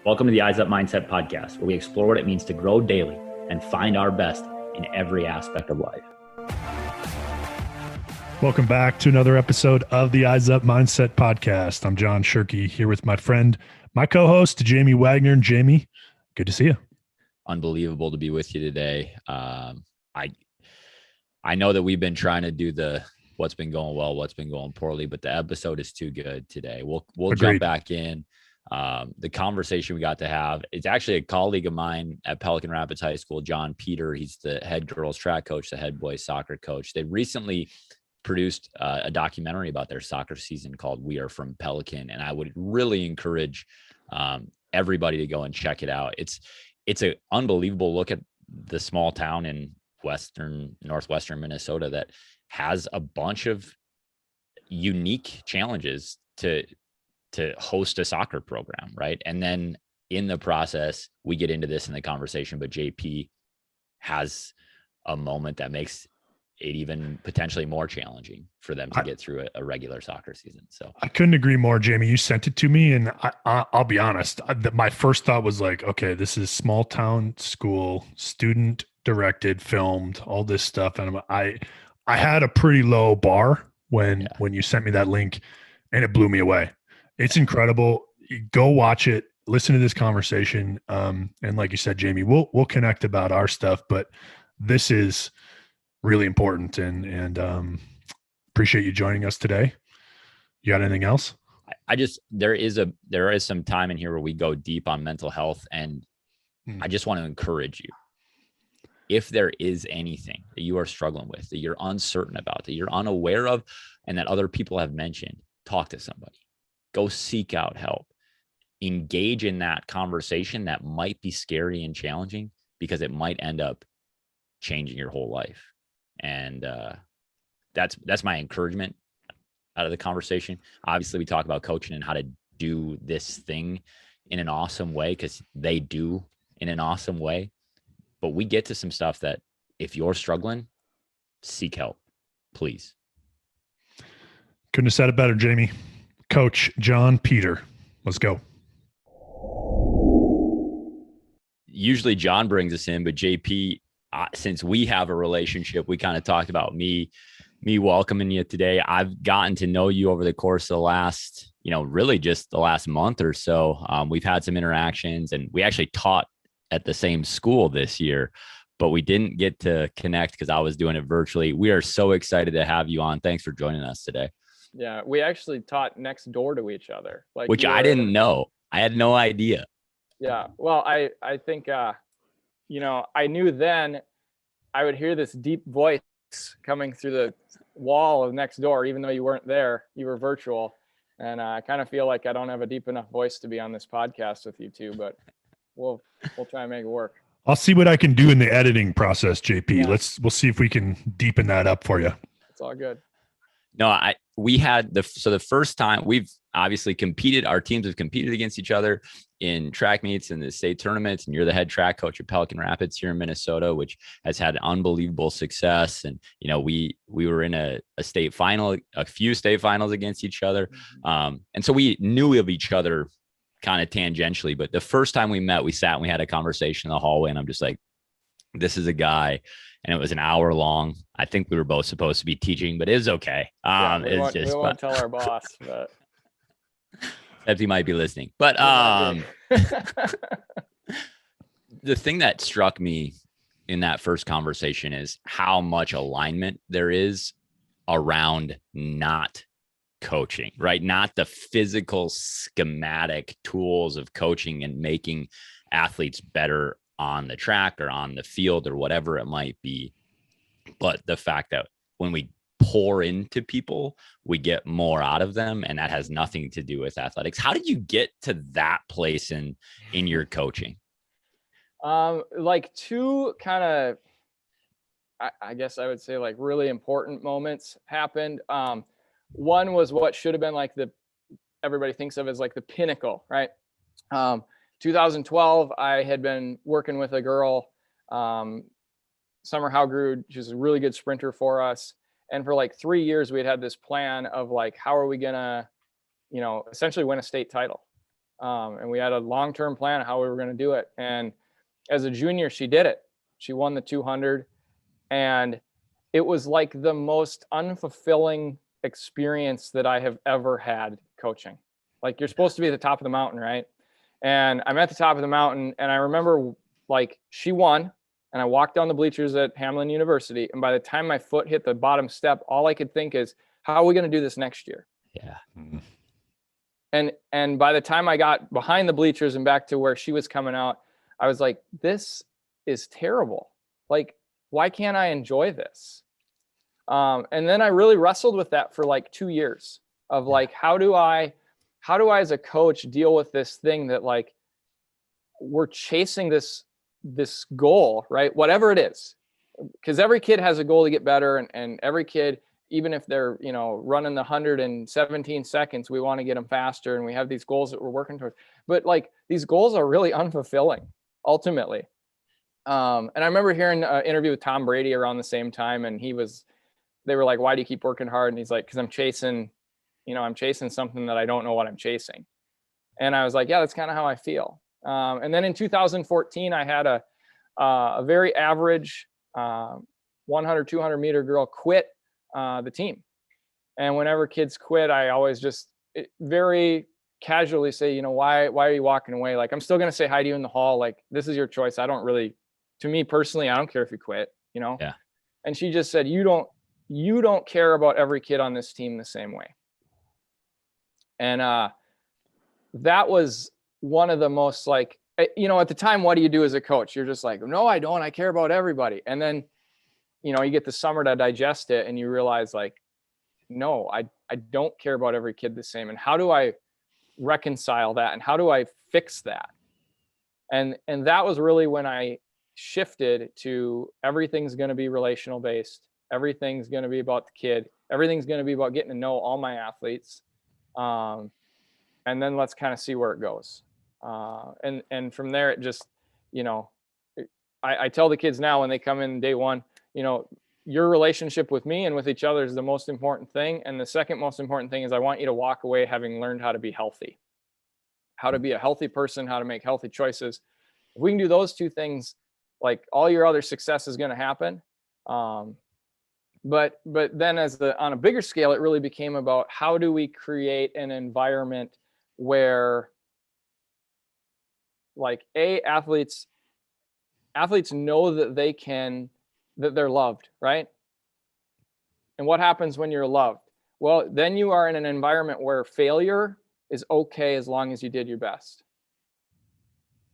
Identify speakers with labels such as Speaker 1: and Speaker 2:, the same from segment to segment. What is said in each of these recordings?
Speaker 1: Welcome to the Eyes Up Mindset podcast, where we explore what it means to grow daily and find our best in every aspect of life.
Speaker 2: Welcome back to another episode of the Eyes Up Mindset podcast. I'm John Shirkey here with my friend, my co-host, Jamie Wagner. Jamie, good to see you.
Speaker 3: Unbelievable to be with you today. I know that we've been trying to do the what's been going well, what's been going poorly, but the episode is too good today. We'll jump back in. The conversation we got to have, it's actually a colleague of mine at Pelican Rapids High School, John Peter. He's the head girls track coach, the head boys soccer coach. They recently produced a documentary about their soccer season called We Are From Pelican. And I would really encourage everybody to go and check it out. It's an unbelievable look at the small town in northwestern Minnesota that has a bunch of unique challenges to host a soccer program, right? And then in the process, we get into this in the conversation, but JP has a moment that makes it even potentially more challenging for them to get through a regular soccer season. So
Speaker 2: I couldn't agree more, Jamie. You sent it to me, and I'll be honest. My first thought was like, okay, this is small town school, student directed, filmed, all this stuff, and I had a pretty low bar when you sent me that link, and it blew me away. It's incredible. Go watch it. Listen to this conversation. And like you said, Jamie, we'll connect about our stuff, but this is really important, and appreciate you joining us today. You got anything else?
Speaker 3: There is some time in here where we go deep on mental health, and I just want to encourage you. If there is anything that you are struggling with, that you're uncertain about, that you're unaware of, and that other people have mentioned, talk to somebody. Go seek out help. Engage in that conversation that might be scary and challenging, because it might end up changing your whole life. And that's my encouragement out of the conversation. Obviously, we talk about coaching and how to do this thing in an awesome way, because they do in an awesome way. But we get to some stuff that if you're struggling, seek help, please.
Speaker 2: Couldn't have said it better, Jamie. Coach John Peter, let's go.
Speaker 3: Usually John brings us in, but JP, since we have a relationship, we kind of talked about me welcoming you today. I've gotten to know you over the course of the last, really just the last month or so. We've had some interactions, and we actually taught at the same school this year, but we didn't get to connect because I was doing it virtually. We are so excited to have you on. Thanks for joining us today.
Speaker 4: Yeah, we actually taught next door to each other.
Speaker 3: Which I didn't know. I had no idea.
Speaker 4: Yeah. Well, I think, I knew then I would hear this deep voice coming through the wall of next door, even though you weren't there, you were virtual. And I kind of feel like I don't have a deep enough voice to be on this podcast with you two, but we'll try and make it work.
Speaker 2: I'll see what I can do in the editing process, JP.
Speaker 4: Yeah.
Speaker 2: We'll see if we can deepen that up for you.
Speaker 4: It's all good.
Speaker 3: No, we had the first time we've obviously competed. Our teams have competed against each other in track meets and the state tournaments. And you're the head track coach at Pelican Rapids here in Minnesota, which has had unbelievable success. And, we were in a state final, a few state finals against each other. And so we knew of each other kind of tangentially, but the first time we met, we sat and we had a conversation in the hallway, and I'm just like, this is a guy. And it was an hour long. I think we were both supposed to be teaching, but it was okay.
Speaker 4: We won't tell our boss, but
Speaker 3: except he might be listening. But the thing that struck me in that first conversation is how much alignment there is around not coaching, right? Not the physical schematic tools of coaching and making athletes better on the track or on the field or whatever it might be. But the fact that when we pour into people, we get more out of them. And that has nothing to do with athletics. How did you get to that place in your coaching?
Speaker 4: Like two kind of, I guess I would say like really important moments happened. One was what should have been like everybody thinks of as like the pinnacle, right? 2012, I had been working with a girl, Summer Howgrud. She's a really good sprinter for us. And for like 3 years, we had this plan of like, how are we going to, essentially win a state title? And we had a long-term plan of how we were going to do it. And as a junior, she did it. She won the 200, and it was like the most unfulfilling experience that I have ever had coaching. Like, you're supposed to be at the top of the mountain, right? And I'm at the top of the mountain, and I remember, like, she won, and I walked down the bleachers at Hamline University, and by the time my foot hit the bottom step, all I could think is, how are we going to do this next year?
Speaker 3: Yeah.
Speaker 4: And by the time I got behind the bleachers and back to where she was coming out, I was like, this is terrible. Like, why can't I enjoy this? And then I really wrestled with that for like 2 years of like, how do I as a coach deal with this thing that, like, we're chasing this goal, right? Whatever it is, because every kid has a goal to get better, and every kid, even if they're, running the 117 seconds, we want to get them faster, and we have these goals that we're working towards. But like, these goals are really unfulfilling ultimately. And I remember hearing an interview with Tom Brady around the same time, and they were like, why do you keep working hard? And he's like, because I'm chasing something that I don't know what I'm chasing. And I was like, yeah, that's kind of how I feel. And then in 2014, I had a very average 100, 200 meter girl quit the team. And whenever kids quit, I always just very casually say, why are you walking away? Like, I'm still going to say hi to you in the hall. Like, this is your choice. To me personally, I don't care if you quit,
Speaker 3: Yeah.
Speaker 4: And she just said, you don't care about every kid on this team the same way. And that was one of the most, like, at the time, what do you do as a coach? You're just like, no, I don't. I care about everybody. And then, you get the summer to digest it, and you realize, like, no, I don't care about every kid the same. And how do I reconcile that? And how do I fix that? And that was really when I shifted to everything's going to be relational based. Everything's going to be about the kid. Everything's going to be about getting to know all my athletes. And then let's kind of see where it goes. And from there, it just, I tell the kids now when they come in day one, your relationship with me and with each other is the most important thing. And the second most important thing is I want you to walk away having learned how to be healthy, how to be a healthy person, how to make healthy choices. If we can do those two things, like, all your other success is going to happen. But then on a bigger scale, it really became about how do we create an environment where, like, athletes know that that they're loved, right? And what happens when you're loved? Well, then you are in an environment where failure is okay as long as you did your best.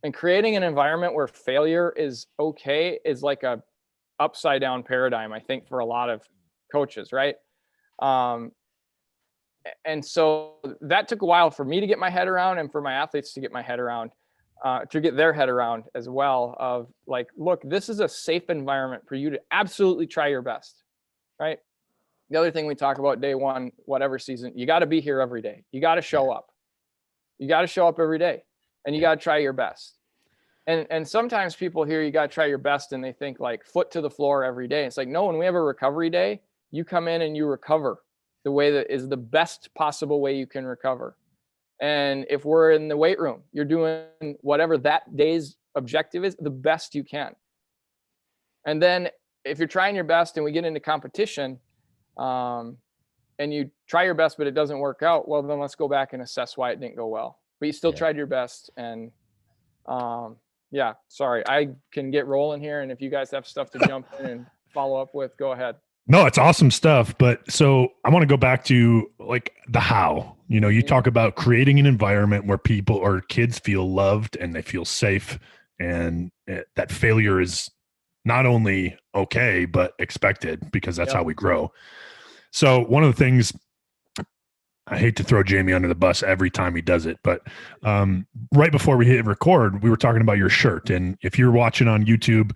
Speaker 4: And creating an environment where failure is okay is like a upside down paradigm, I think, for a lot of coaches, right? And so that took a while for me to get my head around, and for my athletes to get my head around, to get their head around as well, of like, look, this is a safe environment for you to absolutely try your best, right? The other thing we talk about day one, whatever season, you got to be here every day. You got to show up. You got to show up every day, and you got to try your best. And sometimes people hear you got to try your best, and they think like foot to the floor every day. It's like, no, when we have a recovery day, you come in and you recover the way that is the best possible way you can recover. And if we're in the weight room, you're doing whatever that day's objective is, the best you can. And then if you're trying your best and we get into competition, and you try your best, but it doesn't work out, well, then let's go back and assess why it didn't go well. But you still tried your best. And sorry, I can get rolling here. And if you guys have stuff to jump in and follow up with, go ahead.
Speaker 2: No, it's awesome stuff. But so I want to go back to like the how. You talk about creating an environment where people or kids feel loved and they feel safe, and that failure is not only okay, but expected, because that's how we grow. So one of the things, I hate to throw Jamie under the bus every time he does it, but right before we hit record, we were talking about your shirt. And if you're watching on YouTube,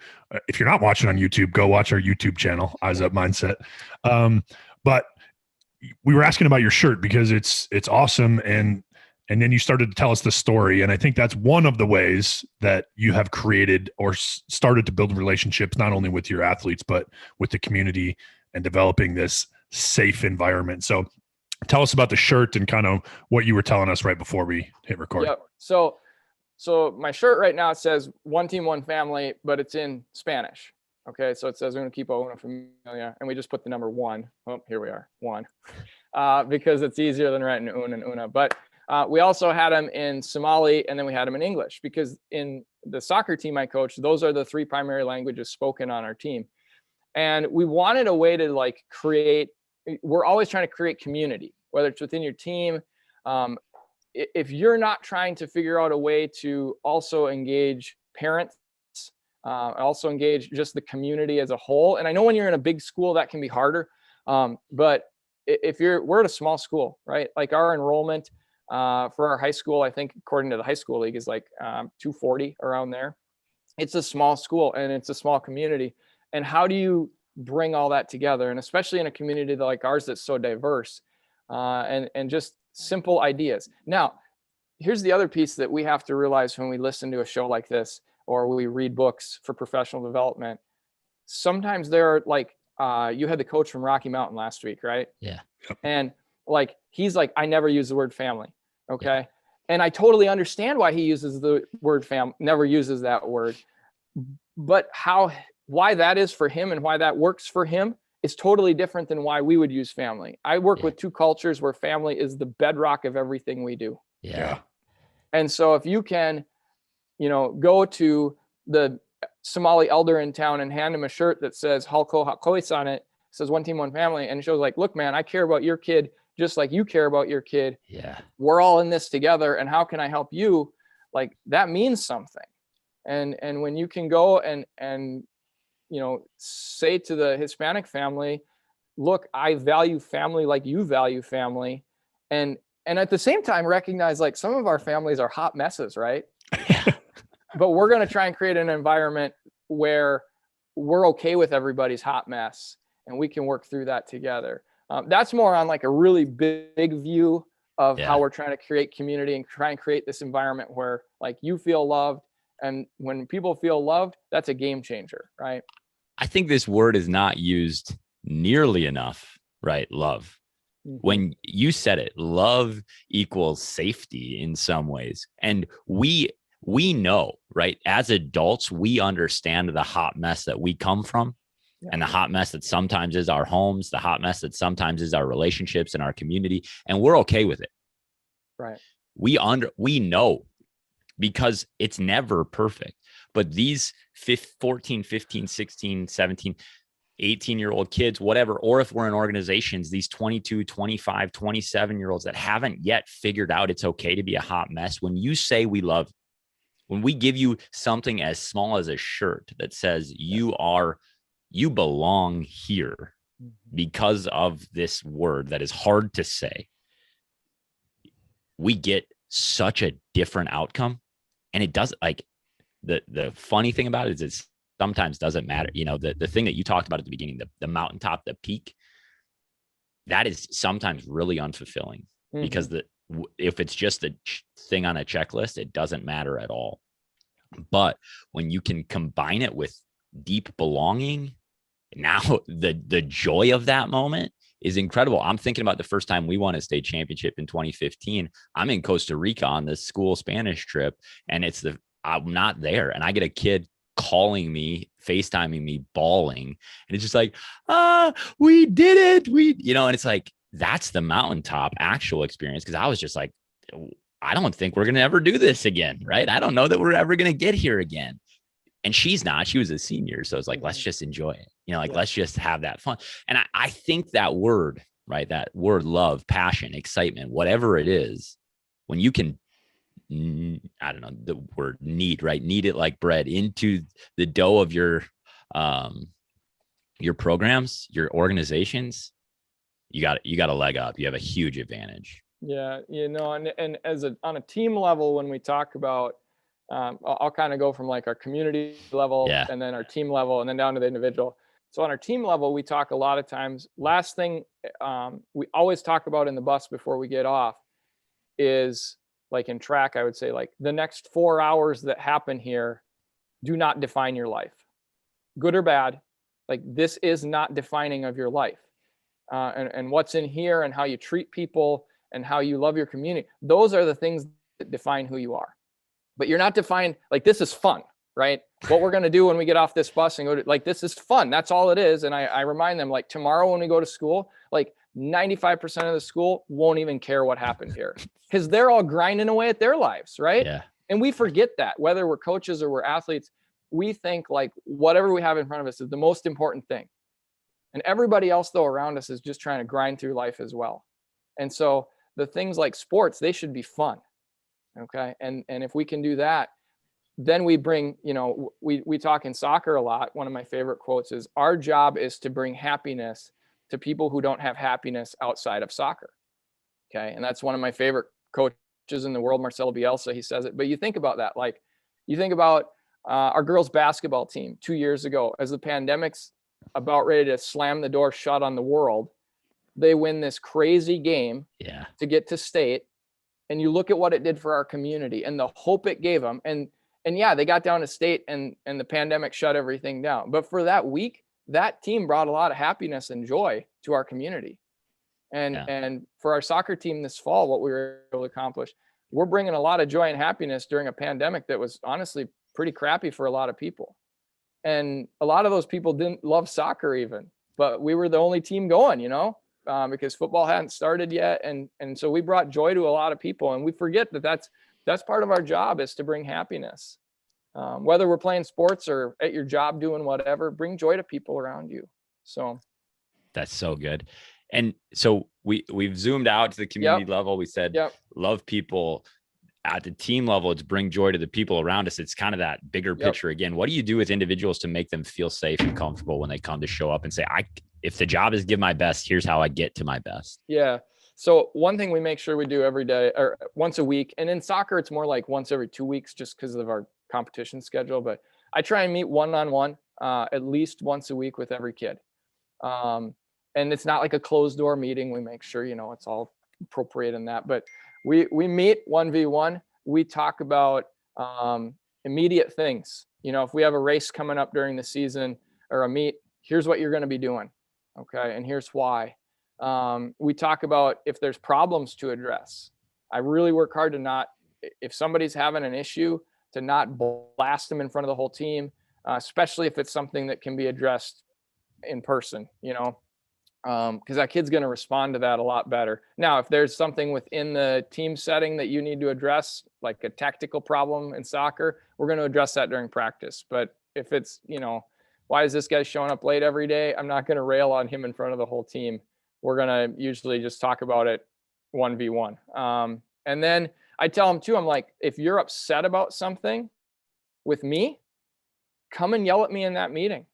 Speaker 2: if you're not watching on YouTube, go watch our YouTube channel, Eyes Up Mindset. But we were asking about your shirt because it's awesome. And then you started to tell us the story. And I think that's one of the ways that you have created or started to build relationships, not only with your athletes, but with the community, and developing this safe environment. So Tell us about the shirt and kind of what you were telling us right before we hit record.
Speaker 4: Yep. So my shirt right now, it says one team, one family, but it's in Spanish. Okay. So it says un equipo, una familia, and we just put the number 1. Oh, here we are, 1, because it's easier than writing un and una. But we also had them in Somali, and then we had them in English, because in the soccer team I coach, those are the 3 primary languages spoken on our team. And we wanted a way to like create, we're always trying to create community, whether it's within your team. If you're not trying to figure out a way to also engage parents, also engage just the community as a whole. And I know when you're in a big school, that can be harder. But if we're at a small school, right? Like our enrollment for our high school, I think according to the high school league, is like 240, around there. It's a small school and it's a small community. And how do you bring all that together? And especially in a community like ours that's so diverse, and just simple ideas. Now, here's the other piece that we have to realize when we listen to a show like this, or we read books for professional development. Sometimes there are like, you had the coach from Rocky Mountain last week, right?
Speaker 3: Yeah.
Speaker 4: And like, he's like, I never use the word family. Okay. Yeah. And I totally understand why he uses the word never uses that word, but why that is for him and why that works for him is totally different than why we would use family. I work with 2 cultures where family is the bedrock of everything we do.
Speaker 3: Yeah.
Speaker 4: And so if you can, go to the Somali elder in town and hand him a shirt that says Halko Hakois on it, says one team, one family, and it shows like, look, man, I care about your kid just like you care about your kid.
Speaker 3: Yeah.
Speaker 4: We're all in this together, and how can I help you? Like, that means something. And when you can go and say to the Hispanic family, look, I value family like you value family. And at the same time, recognize like some of our families are hot messes, right? But we're going to try and create an environment where we're okay with everybody's hot mess and we can work through that together. That's more on like a really big view of how we're trying to create community and try and create this environment where like you feel loved. And when people feel loved, that's a game changer, right?
Speaker 3: I think this word is not used nearly enough, right? Love. Mm-hmm. When you said it, love equals safety in some ways. And we know, right? As adults, we understand the hot mess that we come from, and the hot mess that sometimes is our homes, the hot mess that sometimes is our relationships and our community. And we're okay with it.
Speaker 4: Right.
Speaker 3: We know, because it's never perfect. But these 14, 15, 16, 17, 18-year-old kids, whatever, or if we're in organizations, these 22, 25, 27-year-olds that haven't yet figured out it's okay to be a hot mess. When you say we love, when we give you something as small as a shirt that says you belong here because of this word that is hard to say, we get such a different outcome. And it does, like, the funny thing about it is it sometimes doesn't matter. The thing that you talked about at the beginning, the mountaintop, the peak, that is sometimes really unfulfilling, because if it's just a thing on a checklist, it doesn't matter at all. But when you can combine it with deep belonging, now the joy of that moment is incredible. I'm thinking about the first time we won a state championship in 2015. I'm in Costa Rica on this school Spanish trip, and I'm not there. And I get a kid calling me, FaceTiming me, bawling. And it's just like, we did it. And it's like, that's the mountaintop actual experience. Cause I was just like, I don't think we're going to ever do this again. Right. I don't know that we're ever going to get here again. And she was a senior. So it's like, let's just enjoy it. Let's just have that fun. And I think that word, right, that word love, passion, excitement, whatever it is, when you can, I don't know, the word knead, right? Knead it like bread into the dough of your programs, your organizations, you got a leg up. You have a huge advantage.
Speaker 4: Yeah. And on a team level, when we talk about, I'll kind of go from like our community level and then our team level and then down to the individual. So on our team level, we talk a lot of times, last thing we always talk about in the bus before we get off is, like in track, I would say, like, the next 4 hours that happen here do not define your life, good or bad. Like, this is not defining of your life. and what's in here and how you treat people and how you love your community. Those are the things that define who you are. But you're not defined like this is fun, right? What we're going to do when we get off this bus and go to, like, this is fun. That's all it is. And I remind them, like, tomorrow when we go to school, like 95% of the school won't even care what happened here because they're all grinding away at their lives, right?
Speaker 3: Yeah.
Speaker 4: And we forget that, whether we're coaches or we're athletes, we think like whatever we have in front of us is the most important thing. And everybody else, though, around us is just trying to grind through life as well. And so the things like sports, they should be fun. Okay. And if we can do that, then we bring, you know, we talk in soccer a lot. One of my favorite quotes is, our job is to bring happiness to people who don't have happiness outside of soccer. Okay. And that's one of my favorite coaches in the world, Marcelo Bielsa. He says it, but you think about that. Like you think about our girls basketball team 2 years ago, as the pandemic's about ready to slam the door shut on the world, they win this crazy game to get to state. And you look at what it did for our community and the hope it gave them. And yeah, they got down to state and the pandemic shut everything down. But for that week, that team brought a lot of happiness and joy to our community. And for our soccer team this fall, what we were able to accomplish, we're bringing a lot of joy and happiness during a pandemic that was honestly pretty crappy for a lot of people. And a lot of those people didn't love soccer even, but we were the only team going, you know, because football hadn't started yet. And so we brought joy to a lot of people, and we forget that that's part of our job, is to bring happiness. Whether we're playing sports or at your job doing whatever, bring joy to people around you. So
Speaker 3: that's so good. And so we've zoomed out to the community level. We said, love people. At the team level, it's bring joy to the people around us. It's kind of that bigger picture again. What do you do with individuals to make them feel safe and comfortable when they come to show up and say, if the job is give my best, here's how I get to my best? Yeah.
Speaker 4: So one thing we make sure we do every day or once a week, and in soccer, it's more like once every 2 weeks just because of our competition schedule. But I try and meet one-on-one at least once a week with every kid. And it's not like a closed door meeting. We make sure, you know, it's all appropriate in that. But we meet 1v1. We talk about immediate things. You know, if we have a race coming up during the season or a meet, here's what you're going to be doing. Okay. And here's why. We talk about if there's problems to address. I really work hard to not, if somebody's having an issue, to not blast them in front of the whole team, especially if it's something that can be addressed in person, you know, because that kid's going to respond to that a lot better. Now, if there's something within the team setting that you need to address, like a tactical problem in soccer, we're going to address that during practice. But if it's, you know, why is this guy showing up late every day? I'm not going to rail on him in front of the whole team. We're going to usually just talk about it 1v1. And then I tell them too, I'm like, if you're upset about something with me, come and yell at me in that meeting.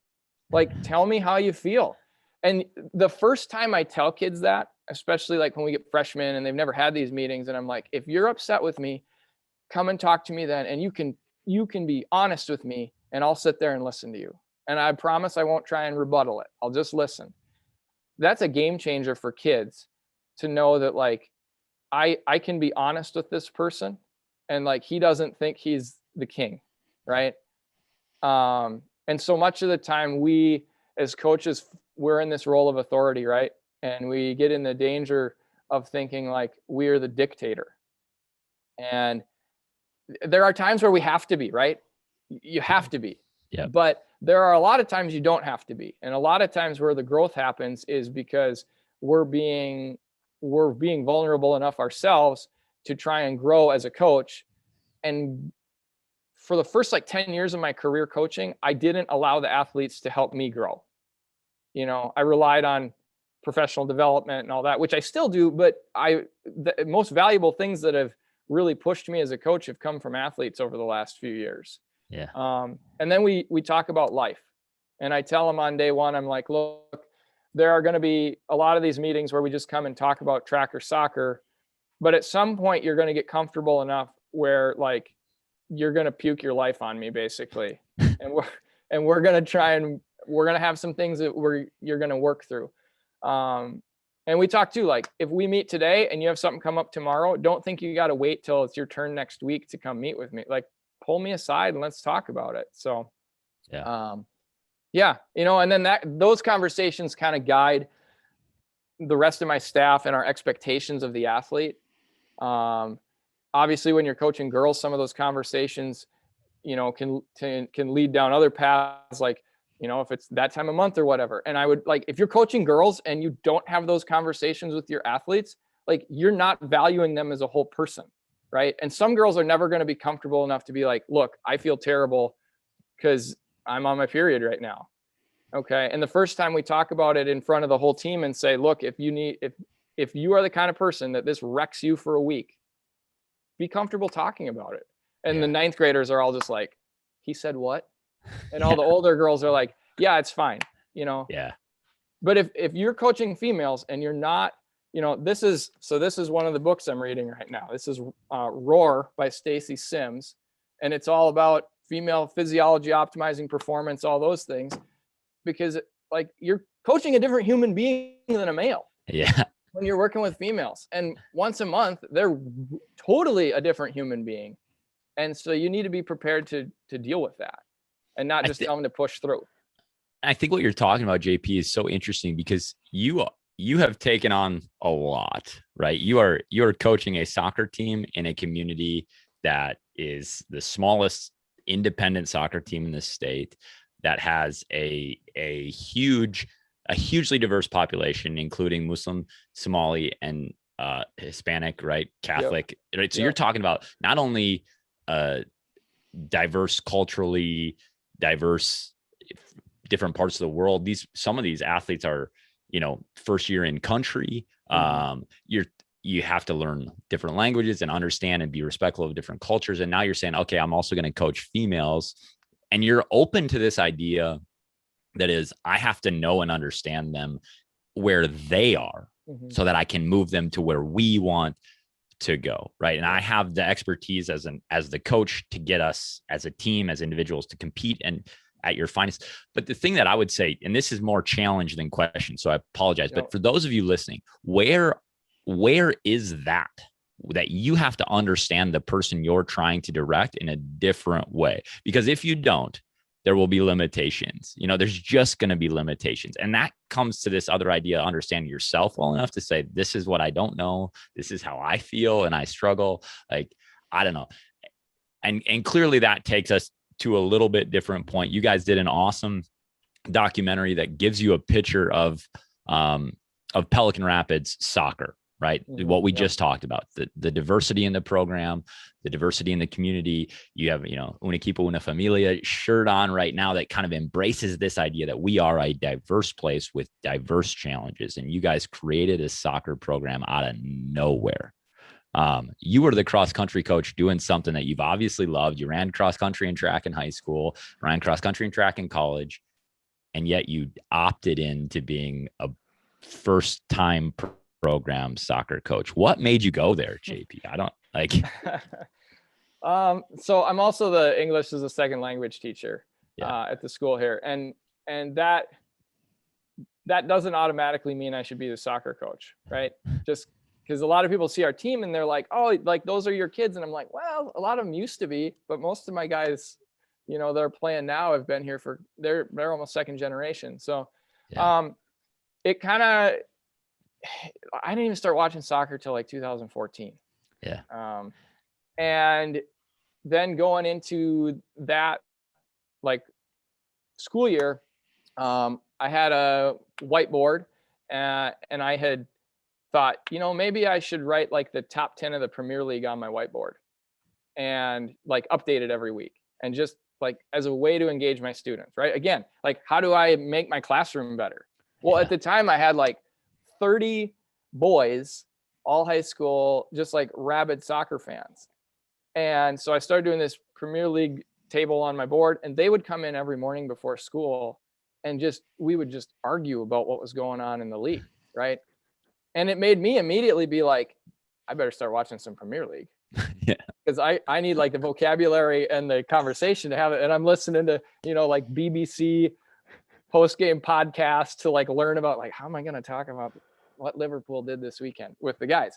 Speaker 4: Like, tell me how you feel. And the first time I tell kids that, especially like when we get freshmen and they've never had these meetings, and I'm like, if you're upset with me, come and talk to me then. And you can be honest with me, and I'll sit there and listen to you. And I promise I won't try and rebuttal it. I'll just listen. That's a game changer for kids to know that, like, I can be honest with this person, and like, he doesn't think he's the king. Right. And so much of the time we, as coaches, we're in this role of authority, right? And we get in the danger of thinking like we're the dictator. And there are times where we have to be, right? You have to be.
Speaker 3: Yeah.
Speaker 4: But there are a lot of times you don't have to be. And a lot of times where the growth happens is because we're being vulnerable enough ourselves to try and grow as a coach. And for the first like 10 years of my career coaching, I didn't allow the athletes to help me grow. You know, I relied on professional development and all that, which I still do, but the most valuable things that have really pushed me as a coach have come from athletes over the last few years.
Speaker 3: Yeah.
Speaker 4: And then we talk about life, and I tell them on day one, I'm like, look, there are going to be a lot of these meetings where we just come and talk about track or soccer, but at some point you're going to get comfortable enough where like you're going to puke your life on me basically. and we're going to try and we're going to have some things that you're going to work through. And we talk too, like if we meet today and you have something come up tomorrow, don't think you got to wait till it's your turn next week to come meet with me. Like, pull me aside and let's talk about it. So, you know, and then those conversations kind of guide the rest of my staff and our expectations of the athlete. Obviously when you're coaching girls, some of those conversations, can lead down other paths, like, if it's that time of month or whatever. And I would like, if you're coaching girls and you don't have those conversations with your athletes, like, you're not valuing them as a whole person. Right. And some girls are never going to be comfortable enough to be like, look, I feel terrible because I'm on my period right now. Okay. And the first time we talk about it in front of the whole team and say, look, if you are the kind of person that this wrecks you for a week, be comfortable talking about it. And the ninth graders are all just like, he said what? And all the older girls are like, yeah, it's fine.
Speaker 3: Yeah.
Speaker 4: But if you're coaching females and you're not, this is one of the books I'm reading right now. This is Roar by Stacy Sims. And it's all about female physiology, optimizing performance, all those things, because like, you're coaching a different human being than a male.
Speaker 3: Yeah.
Speaker 4: When you're working with females, and once a month, they're totally a different human being. And so you need to be prepared to deal with that and not just tell them to push through.
Speaker 3: I think what you're talking about, JP, is so interesting because you have taken on a lot, right? You are coaching a soccer team in a community that is the smallest independent soccer team in the state, that has a hugely diverse population, including Muslim, Somali, and Hispanic, right? Catholic, right? So you're talking about not only diverse, culturally diverse, different parts of the world. Some of these athletes are, first year in country. You have to learn different languages and understand and be respectful of different cultures. And now you're saying, okay, I'm also going to coach females, and you're open to this idea that is, I have to know and understand them where they are so that I can move them to where we want to go. Right. And I have the expertise as the coach to get us as a team, as individuals, to compete and at your finest. But the thing that I would say, and this is more challenge than question, so I apologize, but for those of you listening, where is that you have to understand the person you're trying to direct in a different way? Because if you don't, there will be limitations. There's just going to be limitations. And that comes to this other idea of understanding yourself well enough to say, this is what I don't know. This is how I feel and I struggle. Like, I don't know. And clearly that takes us to a little bit different point. You guys did an awesome documentary that gives you a picture of Pelican Rapids soccer, right? What we just talked about, the diversity in the program, the diversity in the community. You have, Una Equipo, Una Familia shirt on right now that kind of embraces this idea that we are a diverse place with diverse challenges. And you guys created a soccer program out of nowhere. You were the cross country coach doing something that you've obviously loved. You ran cross country and track in high school, ran cross country and track in college, and yet you opted into being a first time program soccer coach. What made you go there, JP? I don't like.
Speaker 4: So I'm also the English as a second language teacher at the school here, and that doesn't automatically mean I should be the soccer coach, right? Just because a lot of people see our team and they're like, oh, like those are your kids, and I'm like, well, a lot of them used to be, but most of my guys, they're playing now, have been here for they're almost second generation. So, it kind of. I didn't even start watching soccer till like 2014.
Speaker 3: Yeah.
Speaker 4: And then going into that like school year, I had a whiteboard and I had thought, maybe I should write like the top 10 of the Premier League on my whiteboard and like update it every week. And just like as a way to engage my students, right? Again, like how do I make my classroom better? Well, at the time I had like 30 boys, all high school, just like rabid soccer fans. And so I started doing this Premier League table on my board, and they would come in every morning before school and we would just argue about what was going on in the league, right? And it made me immediately be like, I better start watching some Premier League.
Speaker 3: Yeah.
Speaker 4: Because I need like the vocabulary and the conversation to have it. And I'm listening to, like BBC post-game podcast to like learn about like, how am I going to talk about what Liverpool did this weekend with the guys.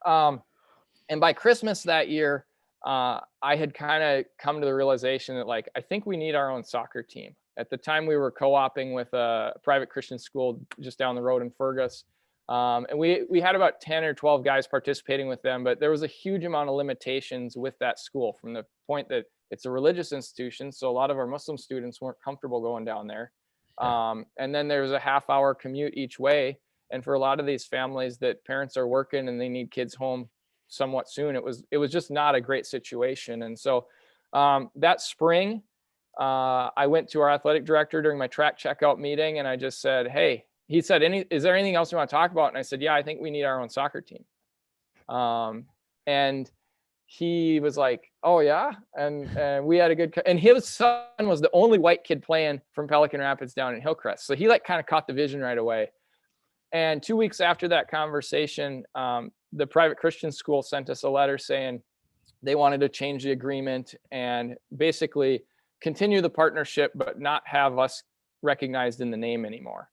Speaker 4: And by Christmas that year, I had kind of come to the realization that like, I think we need our own soccer team. At the time we were co-oping with a private Christian school just down the road in Fergus. And we had about 10 or 12 guys participating with them, but there was a huge amount of limitations with that school, from the point that it's a religious institution. So a lot of our Muslim students weren't comfortable going down there. And then there was a half-hour commute each way. And for a lot of these families that parents are working and they need kids home somewhat soon, it was just not a great situation. And so that spring, I went to our athletic director during my track checkout meeting, and I just said, hey, he said, is there anything else you want to talk about? And I said, yeah, I think we need our own soccer team. And he was like, oh yeah. And we had a good, and his son was the only white kid playing from Pelican Rapids down in Hillcrest. So he like kind of caught the vision right away. And 2 weeks after that conversation, the private Christian school sent us a letter saying they wanted to change the agreement and basically continue the partnership, but not have us recognized in the name anymore.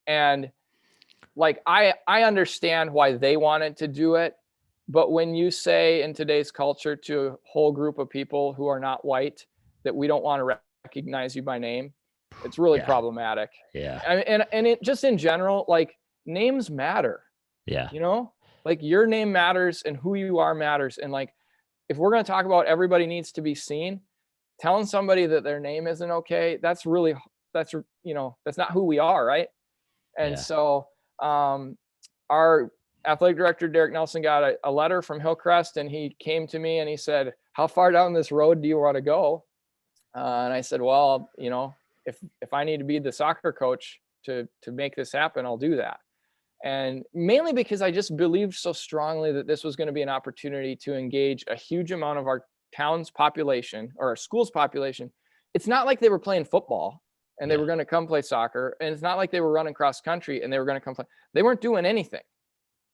Speaker 4: And like, I understand why they wanted to do it, but when you say in today's culture to a whole group of people who are not white that we don't want to recognize you by name, it's really problematic.
Speaker 3: Yeah.
Speaker 4: And it just in general, like, names matter.
Speaker 3: Yeah.
Speaker 4: You know, like, your name matters and who you are matters. And like, if we're going to talk about everybody needs to be seen, telling somebody that their name isn't okay, that's not who we are. Right. And so, our athletic director, Derek Nelson, got a letter from Hillcrest, and he came to me and he said, how far down this road do you want to go? And I said, well, you know, if I need to be the soccer coach to make this happen, I'll do that. And mainly because I just believed so strongly that this was going to be an opportunity to engage a huge amount of our town's population, or our school's population. It's not like they were playing football and they were going to come play soccer. And it's not like they were running cross country and they were going to come play. They weren't doing anything.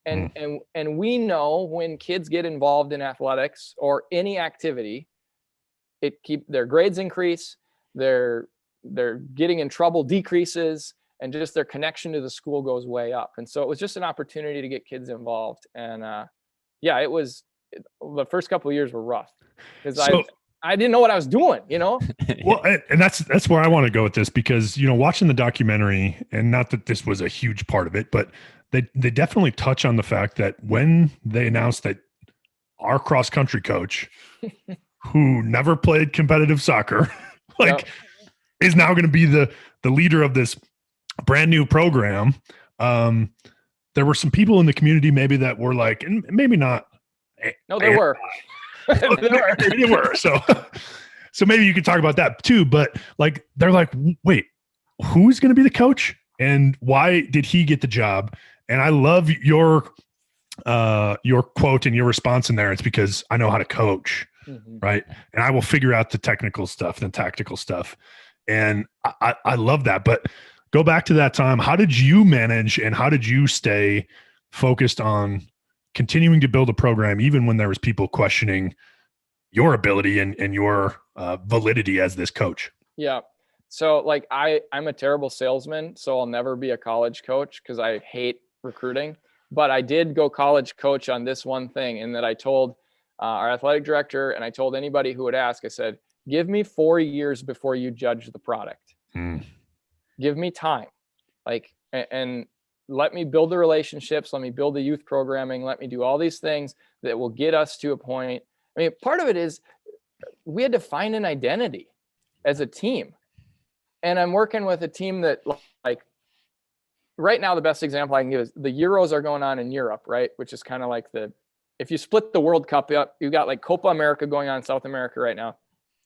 Speaker 4: And we know when kids get involved in athletics or any activity, their grades increase, their getting in trouble decreases, and just their connection to the school goes way up. And so it was just an opportunity to get kids involved. And the first couple of years were rough because I didn't know what I was doing, you know?
Speaker 2: Well, and that's where I want to go with this, because, you know, watching the documentary, and not that this was a huge part of it, but they definitely touch on the fact that when they announced that our cross country coach, who never played competitive soccer, is now going to be the leader of this brand new program. There were some people in the community maybe that were like, and maybe not.
Speaker 4: No, there were.
Speaker 2: They were. So maybe you could talk about that too. But like, they're like, wait, who's going to be the coach, and why did he get the job? And I love your quote and your response in there. It's because I know how to coach, right? And I will figure out the technical stuff and the tactical stuff. And I love that. But go back to that time. How did you manage, and how did you stay focused on continuing to build a program, even when there was people questioning your ability and your validity as this coach?
Speaker 4: Yeah. So like, I'm a terrible salesman, so I'll never be a college coach because I hate recruiting. But I did go college coach on this one thing, in that I told our athletic director, and I told anybody who would ask, I said, give me 4 years before you judge the product. Give me time, and let me build the relationships. Let me build the youth programming. Let me do all these things that will get us to a point. I mean, part of it is we had to find an identity as a team. And I'm working with a team that, like, right now, the best example I can give is the Euros are going on in Europe, right? Which is kind of like if you split the World Cup up, you got like Copa America going on in South America right now,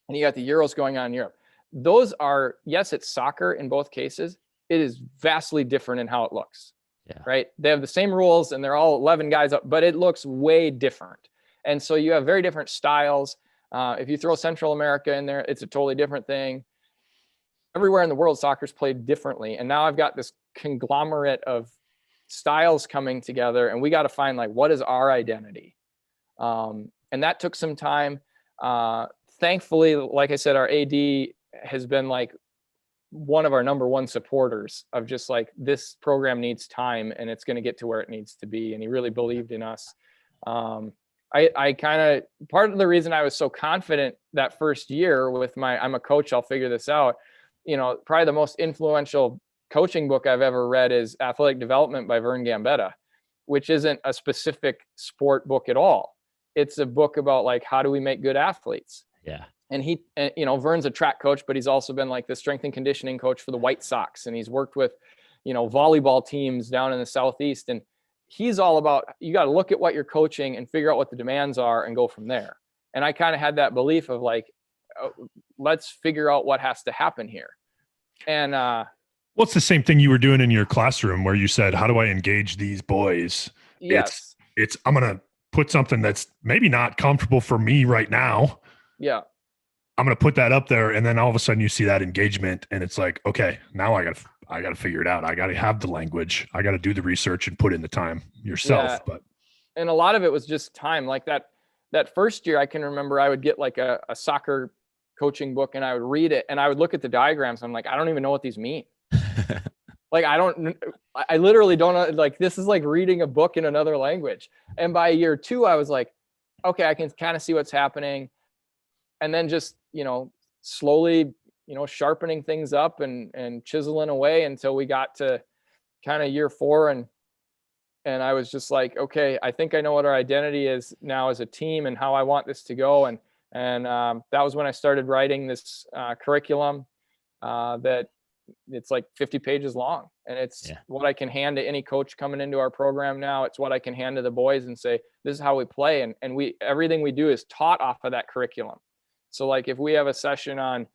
Speaker 4: and you got the Euros going on in Europe. Those are, yes, it's soccer in both cases. It is vastly different in how it looks, right? They have the same rules and they're all 11 guys up, but it looks way different. And so you have very different styles. If you throw Central America in there, it's a totally different thing. Everywhere in the world, soccer's played differently. And now I've got this conglomerate of styles coming together, and we got to find, like, what is our identity? And that took some time. Thankfully, like I said, our AD has been like one of our number one supporters of just like, this program needs time and it's going to get to where it needs to be. And he really believed in us. I kind of, part of the reason I was so confident that first year with I'm a coach, I'll figure this out. You know, probably the most influential coaching book I've ever read is Athletic Development by Vern Gambetta, which isn't a specific sport book at all. It's a book about like, how do we make good athletes?
Speaker 3: Yeah.
Speaker 4: And Vern's a track coach, but he's also been like the strength and conditioning coach for the White Sox. And he's worked with, volleyball teams down in the Southeast. And he's all about, you got to look at what you're coaching and figure out what the demands are and go from there. And I kind of had that belief of like, let's figure out what has to happen here. And
Speaker 2: what's the same thing you were doing in your classroom where you said, how do I engage these boys?
Speaker 4: Yes.
Speaker 2: It's I'm going to put something that's maybe not comfortable for me right now.
Speaker 4: Yeah.
Speaker 2: I'm going to put that up there. And then all of a sudden you see that engagement and it's like, okay, now I got to figure it out. I got to have the language. I got to do the research and put in the time yourself.
Speaker 4: Yeah. And a lot of it was just time. Like that first year, I can remember I would get like a soccer coaching book and I would read it and I would look at the diagrams. I'm like, I don't even know what these mean. Like, I literally don't know. Like, this is like reading a book in another language. And by year 2, I was like, okay, I can kind of see what's happening. And then just, slowly, sharpening things up and chiseling away until we got to kind of year 4. And I was just like, okay, I think I know what our identity is now as a team and how I want this to go. And that was when I started writing this curriculum that it's like 50 pages long. And it's what I can hand to any coach coming into our program now. It's what I can hand to the boys and say, this is how we play. And everything we do is taught off of that curriculum. So like if we have a session on,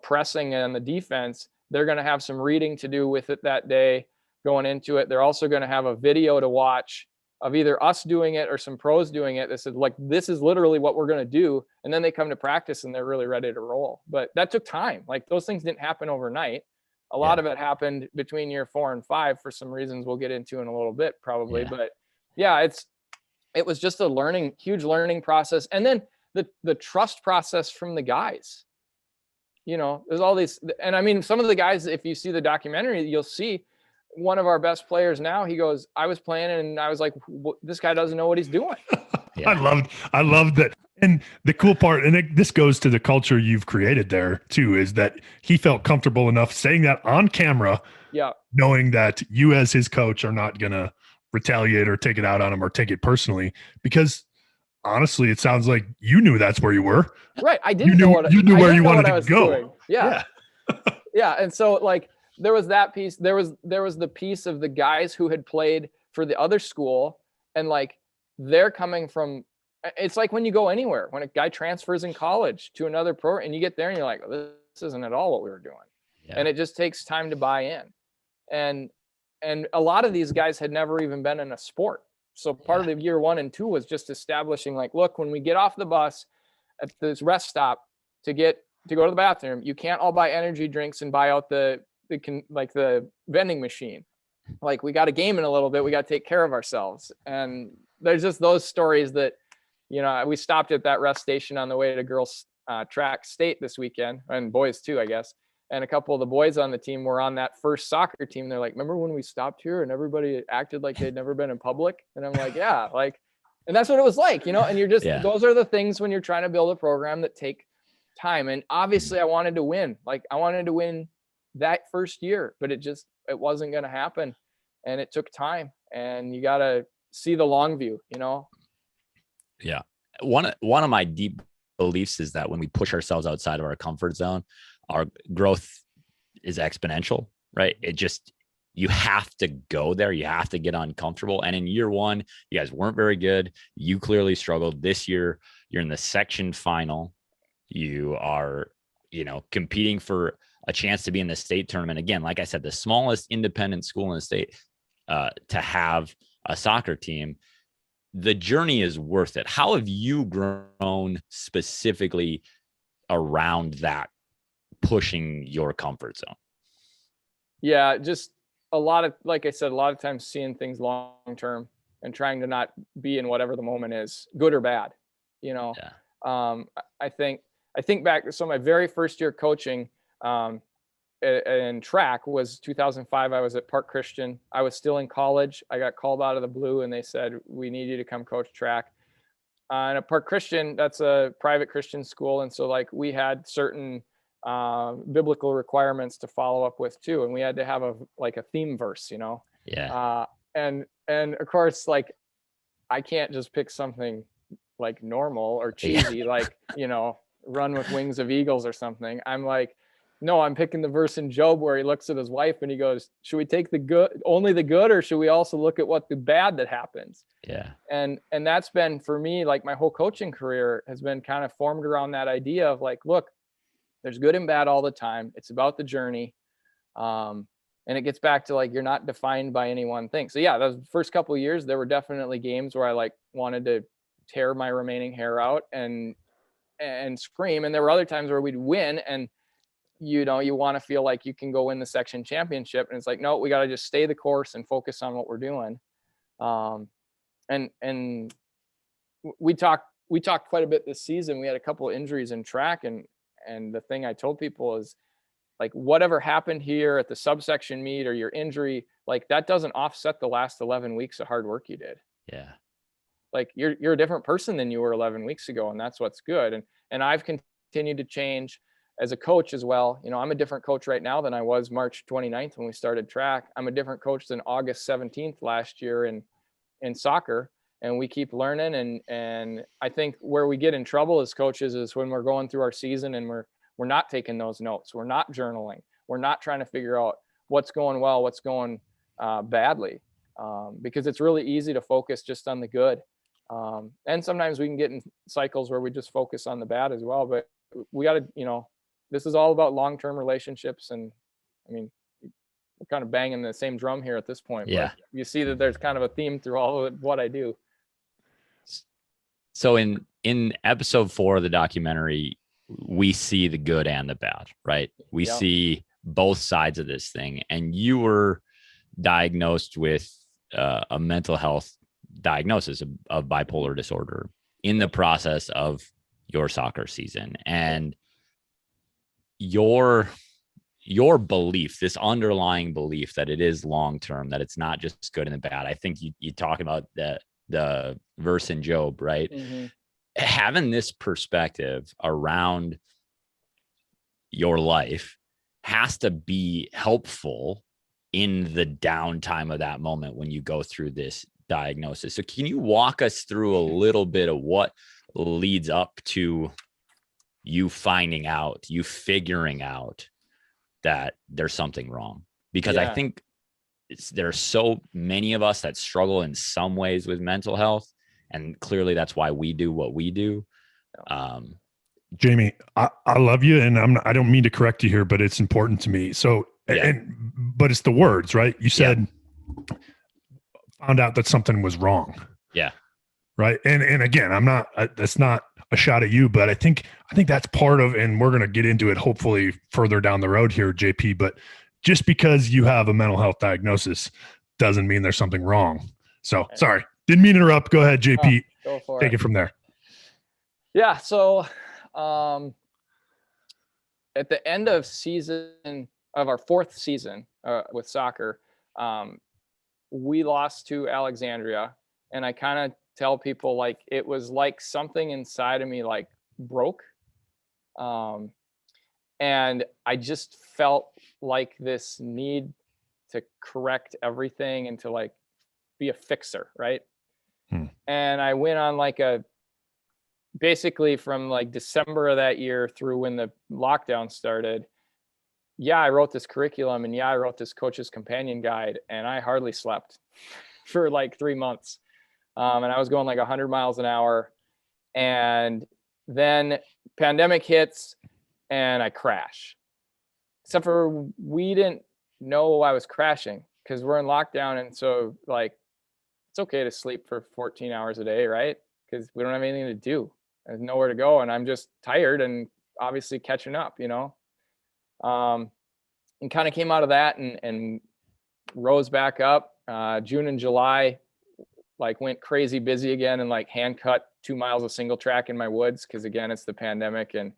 Speaker 4: pressing and the defense, they're going to have some reading to do with it that day going into it. They're also going to have a video to watch of either us doing it or some pros doing it. This is like, this is literally what we're going to do. And then they come to practice and they're really ready to roll. But that took time. Like those things didn't happen overnight. A lot of it happened between year 4 and 5 for some reasons we'll get into in a little bit probably. But it was just a huge learning process. And then the trust process from the guys, there's all these, and I mean, some of the guys, if you see the documentary, you'll see one of our best players now, he goes, I was playing and I was like, this guy doesn't know what he's doing.
Speaker 2: I loved that. And the cool part, and this goes to the culture you've created there too, is that he felt comfortable enough saying that on camera, knowing that you as his coach are not going to retaliate or take it out on him or take it personally, because honestly, it sounds like you knew that's where you were.
Speaker 4: Right. I didn't know
Speaker 2: you knew where you wanted to go.
Speaker 4: Doing. Yeah. Yeah. And so like, there was that piece, there was the piece of the guys who had played for the other school and like, they're coming from, it's like when you go anywhere, when a guy transfers in college to another program and you get there and you're like, oh, this isn't at all what we were doing. And it just takes time to buy in. And a lot of these guys had never even been in a sport. So part of the year 1 and 2 was just establishing like, look, when we get off the bus at this rest stop to go to the bathroom, you can't all buy energy drinks and buy out the vending machine. Like we got a game in a little bit, we got to take care of ourselves. And there's just those stories that, we stopped at that rest station on the way to girls track state this weekend, and boys too, I guess. And a couple of the boys on the team were on that first soccer team. They're like, remember when we stopped here and everybody acted like they'd never been in public? And I'm like, yeah, like, and that's what it was like, and you're just, those are the things when you're trying to build a program that take time. And obviously I wanted to win. Like I wanted to win that first year, but it wasn't going to happen. And it took time, and you got to see the long view,
Speaker 3: Yeah. One of my deep beliefs is that when we push ourselves outside of our comfort zone, our growth is exponential, right? You have to go there. You have to get uncomfortable. And in year 1, you guys weren't very good. You clearly struggled. This year, you're in the section final. You are, competing for a chance to be in the state tournament. Again, like I said, the smallest independent school in the state to have a soccer team. The journey is worth it. How have you grown specifically around that, pushing your comfort zone?
Speaker 4: Yeah, just a lot of, like I said, a lot of times seeing things long term and trying to not be in whatever the moment is, good or bad. I think back. So my very first year coaching in track was 2005. I was at Park Christian. I was still in college. I got called out of the blue and they said, we need you to come coach track. And at Park Christian, that's a private Christian school. And so like we had certain biblical requirements to follow up with too. And we had to have a theme verse,
Speaker 3: Yeah.
Speaker 4: And of course, like, I can't just pick something like normal or cheesy, like, run with wings of eagles or something. I'm like, no, I'm picking the verse in Job where he looks at his wife and he goes, should we take only the good, or should we also look at what the bad that happens?
Speaker 3: Yeah.
Speaker 4: And that's been, for me, like, my whole coaching career has been kind of formed around that idea of like, look, there's good and bad all the time. It's about the journey. And it gets back to like, you're not defined by any one thing. So yeah, those first couple of years, there were definitely games where I like wanted to tear my remaining hair out and scream. And there were other times where we'd win and, you want to feel like you can go win the section championship. And it's like, no, we got to just stay the course and focus on what we're doing. And we talked quite a bit this season. We had a couple of injuries in track, and the thing I told people is, like, whatever happened here at the subsection meet or your injury, like, that doesn't offset the last 11 weeks of hard work you did.
Speaker 3: Yeah.
Speaker 4: Like, you're a different person than you were 11 weeks ago. And that's what's good. And I've continued to change as a coach as well. I'm a different coach right now than I was March 29th when we started track. I'm a different coach than August 17th last year in soccer. And we keep learning. And I think where we get in trouble as coaches is when we're going through our season and we're not taking those notes. We're not journaling. We're not trying to figure out what's going well, what's going badly, because it's really easy to focus just on the good. And sometimes we can get in cycles where we just focus on the bad as well. But we got to, this is all about long-term relationships. And I mean, we're kind of banging the same drum here at this point.
Speaker 3: Yeah.
Speaker 4: But you see that there's kind of a theme through all of what I do.
Speaker 3: So in episode 4 of the documentary, we see the good and the bad, right? We see both sides of this thing. And you were diagnosed with a mental health diagnosis of bipolar disorder in the process of your soccer season. And your belief, this underlying belief that it is long-term, that it's not just good and the bad. I think you talk about the verse in Job, right?
Speaker 4: Mm-hmm.
Speaker 3: Having this perspective around your life has to be helpful in the downtime of that moment when you go through this diagnosis. So can you walk us through a little bit of what leads up to you finding out, you figuring out that there's something wrong? Because I think there are so many of us that struggle in some ways with mental health, and clearly that's why we do what we do.
Speaker 2: Jamie, I love you, and I don't mean to correct you here, but it's important to me. So, but it's the words, right? You said found out that something was wrong.
Speaker 3: Yeah.
Speaker 2: Right. And again, that's not a shot at you, but I think that's part of, and we're going to get into it hopefully further down the road here, JP, but just because you have a mental health diagnosis doesn't mean there's something wrong. So sorry, didn't mean to interrupt. Go ahead, JP.
Speaker 4: Go for
Speaker 2: Take it from there.
Speaker 4: Yeah. So, at the end of our 4th season with soccer, we lost to Alexandria, and I kind of tell people, like, it was like something inside of me like broke. And I just felt like this need to correct everything and to like be a fixer. Right. And I went on like basically from like December of that year through when the lockdown started. Yeah, I wrote this curriculum, and I wrote this coach's companion guide, and I hardly slept for like 3 months. And I was going like 100 miles an hour. And then pandemic hits and I crash. Except for we didn't know I was crashing because we're in lockdown. And so, like, it's okay to sleep for 14 hours a day, right? Because we don't have anything to do. There's nowhere to go. And I'm just tired and obviously catching up, and kind of came out of that and rose back up. June and July, like, went crazy busy again and like hand cut 2 miles of single track in my woods. Cause again, it's the pandemic, and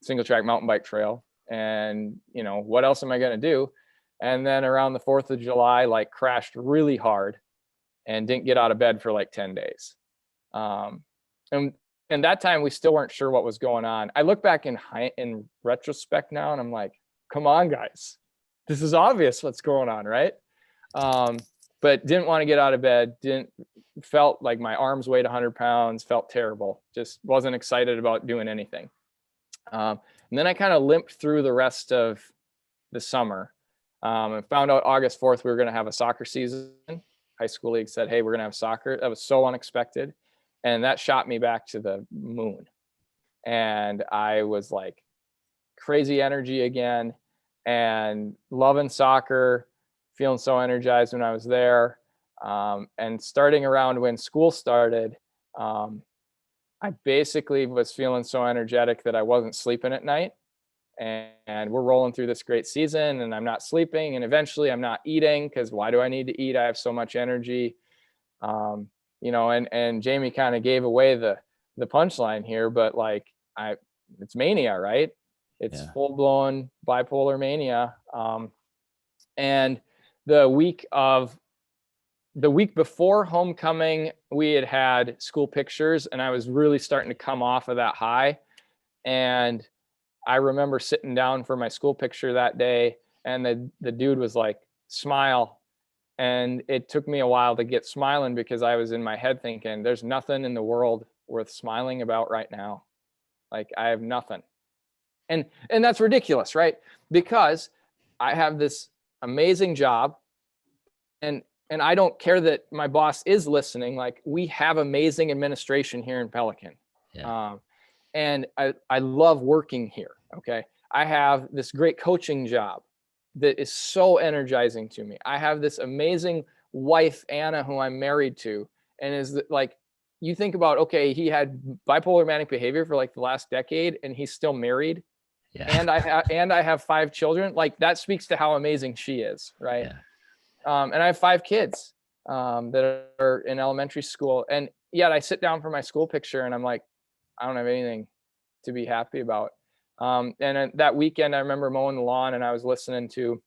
Speaker 4: single track mountain bike trail. And what else am I going to do? And then around the 4th of July, like, crashed really hard and didn't get out of bed for like 10 days. And that time we still weren't sure what was going on. I look back in retrospect now, and I'm like, come on, guys, this is obvious what's going on, right? But didn't want to get out of bed. Felt like my arms weighed 100 pounds, felt terrible. Just wasn't excited about doing anything. And then I kind of limped through the rest of the summer. And found out August 4th, we were going to have a soccer season. High school league said, hey, we're going to have soccer. That was so unexpected. And that shot me back to the moon. And I was like crazy energy again and loving soccer, feeling so energized when I was there. And starting around when school started, I basically was feeling so energetic that I wasn't sleeping at night. And we're rolling through this great season, and I'm not sleeping. And eventually I'm not eating, because why do I need to eat? I have so much energy. And Jamie kind of gave away the punchline here, but like it's mania, right? It's full blown bipolar mania. And the week before homecoming, we had school pictures, and I was really starting to come off of that high. And I remember sitting down for my school picture that day, and the dude was like, smile. And it took me a while to get smiling, because I was in my head thinking, there's nothing in the world worth smiling about right now. Like, I have nothing. And that's ridiculous, right? Because I have this amazing job, and I don't care that my boss is listening. Like, we have amazing administration here in Pelican. Yeah. And I love working here. Okay. I have this great coaching job that is so energizing to me. I have this amazing wife, Anna, who I'm married to, and is like, you think about, okay, he had bipolar manic behavior for like the last decade, and he's still married. Yeah. And I have 5 children. Like, that speaks to how amazing she is. Right. Yeah. And I have 5 kids that are in elementary school. And yet I sit down for my school picture, and I'm like, I don't have anything to be happy about. And that weekend, I remember mowing the lawn, and I was listening to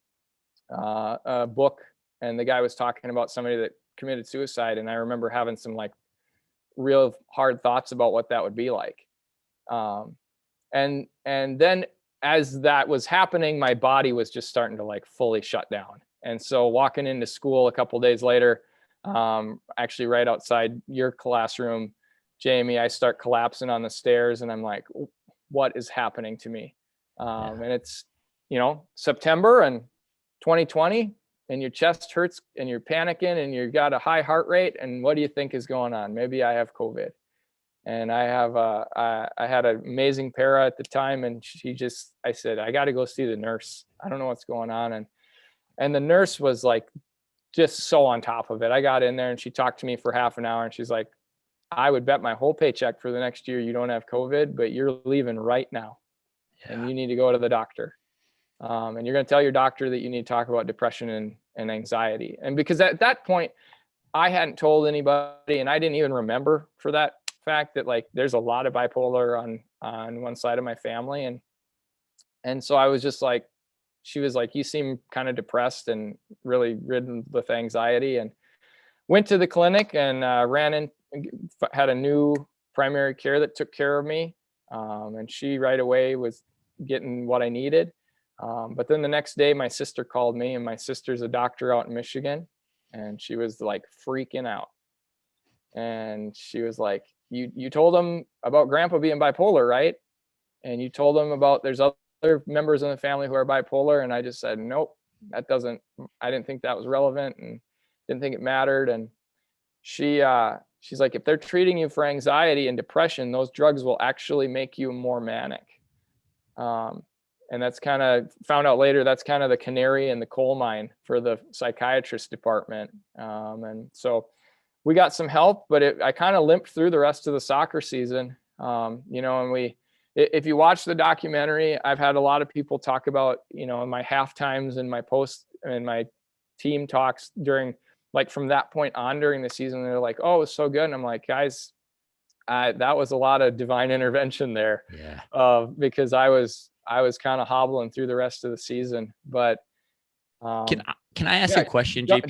Speaker 4: a book, and the guy was talking about somebody that committed suicide. And I remember having some like real hard thoughts about what that would be like. And then as that was happening, my body was just starting to like fully shut down. And so walking into school a couple days later, actually right outside your classroom, Jamie, I start collapsing on the stairs, and I'm like, what is happening to me? And it's, September and 2020, and your chest hurts, and you're panicking, and you've got a high heart rate. And what do you think is going on? Maybe I have COVID. And I had an amazing para at the time. And I said, I got to go see the nurse. I don't know what's going on. And the nurse was like, just so on top of it. I got in there, and she talked to me for half an hour, and she's like, I would bet my whole paycheck for the next year you don't have COVID, but you're leaving right now. Yeah. And you need to go to the doctor. And you're going to tell your doctor that you need to talk about depression and anxiety. And because at that point, I hadn't told anybody, and I didn't even remember for that fact that like there's a lot of bipolar on one side of my family. And so I was just like, she was like, you seem kind of depressed and really ridden with anxiety, and went to the clinic and had a new primary care that took care of me. And she right away was getting what I needed. But then the next day, my sister called me, and my sister's a doctor out in Michigan, and she was like freaking out. And she was like, you told them about grandpa being bipolar, right? And you told them about there's other members in the family who are bipolar. And I just said, nope, I didn't think that was relevant, and didn't think it mattered. And she's like, if they're treating you for anxiety and depression, those drugs will actually make you more manic. And that's kind of found out later, that's kind of the canary in the coal mine for the psychiatrist department. And so we got some help, but I kind of limped through the rest of the soccer season. And if you watch the documentary, I've had a lot of people talk about, in my half times and my post and my team talks during, like from that point on during the season, they're like, oh, it was so good. And I'm like, guys, that was a lot of divine intervention there. Yeah. Because I was kind of hobbling through the rest of the season. But
Speaker 3: can I ask a question, JP?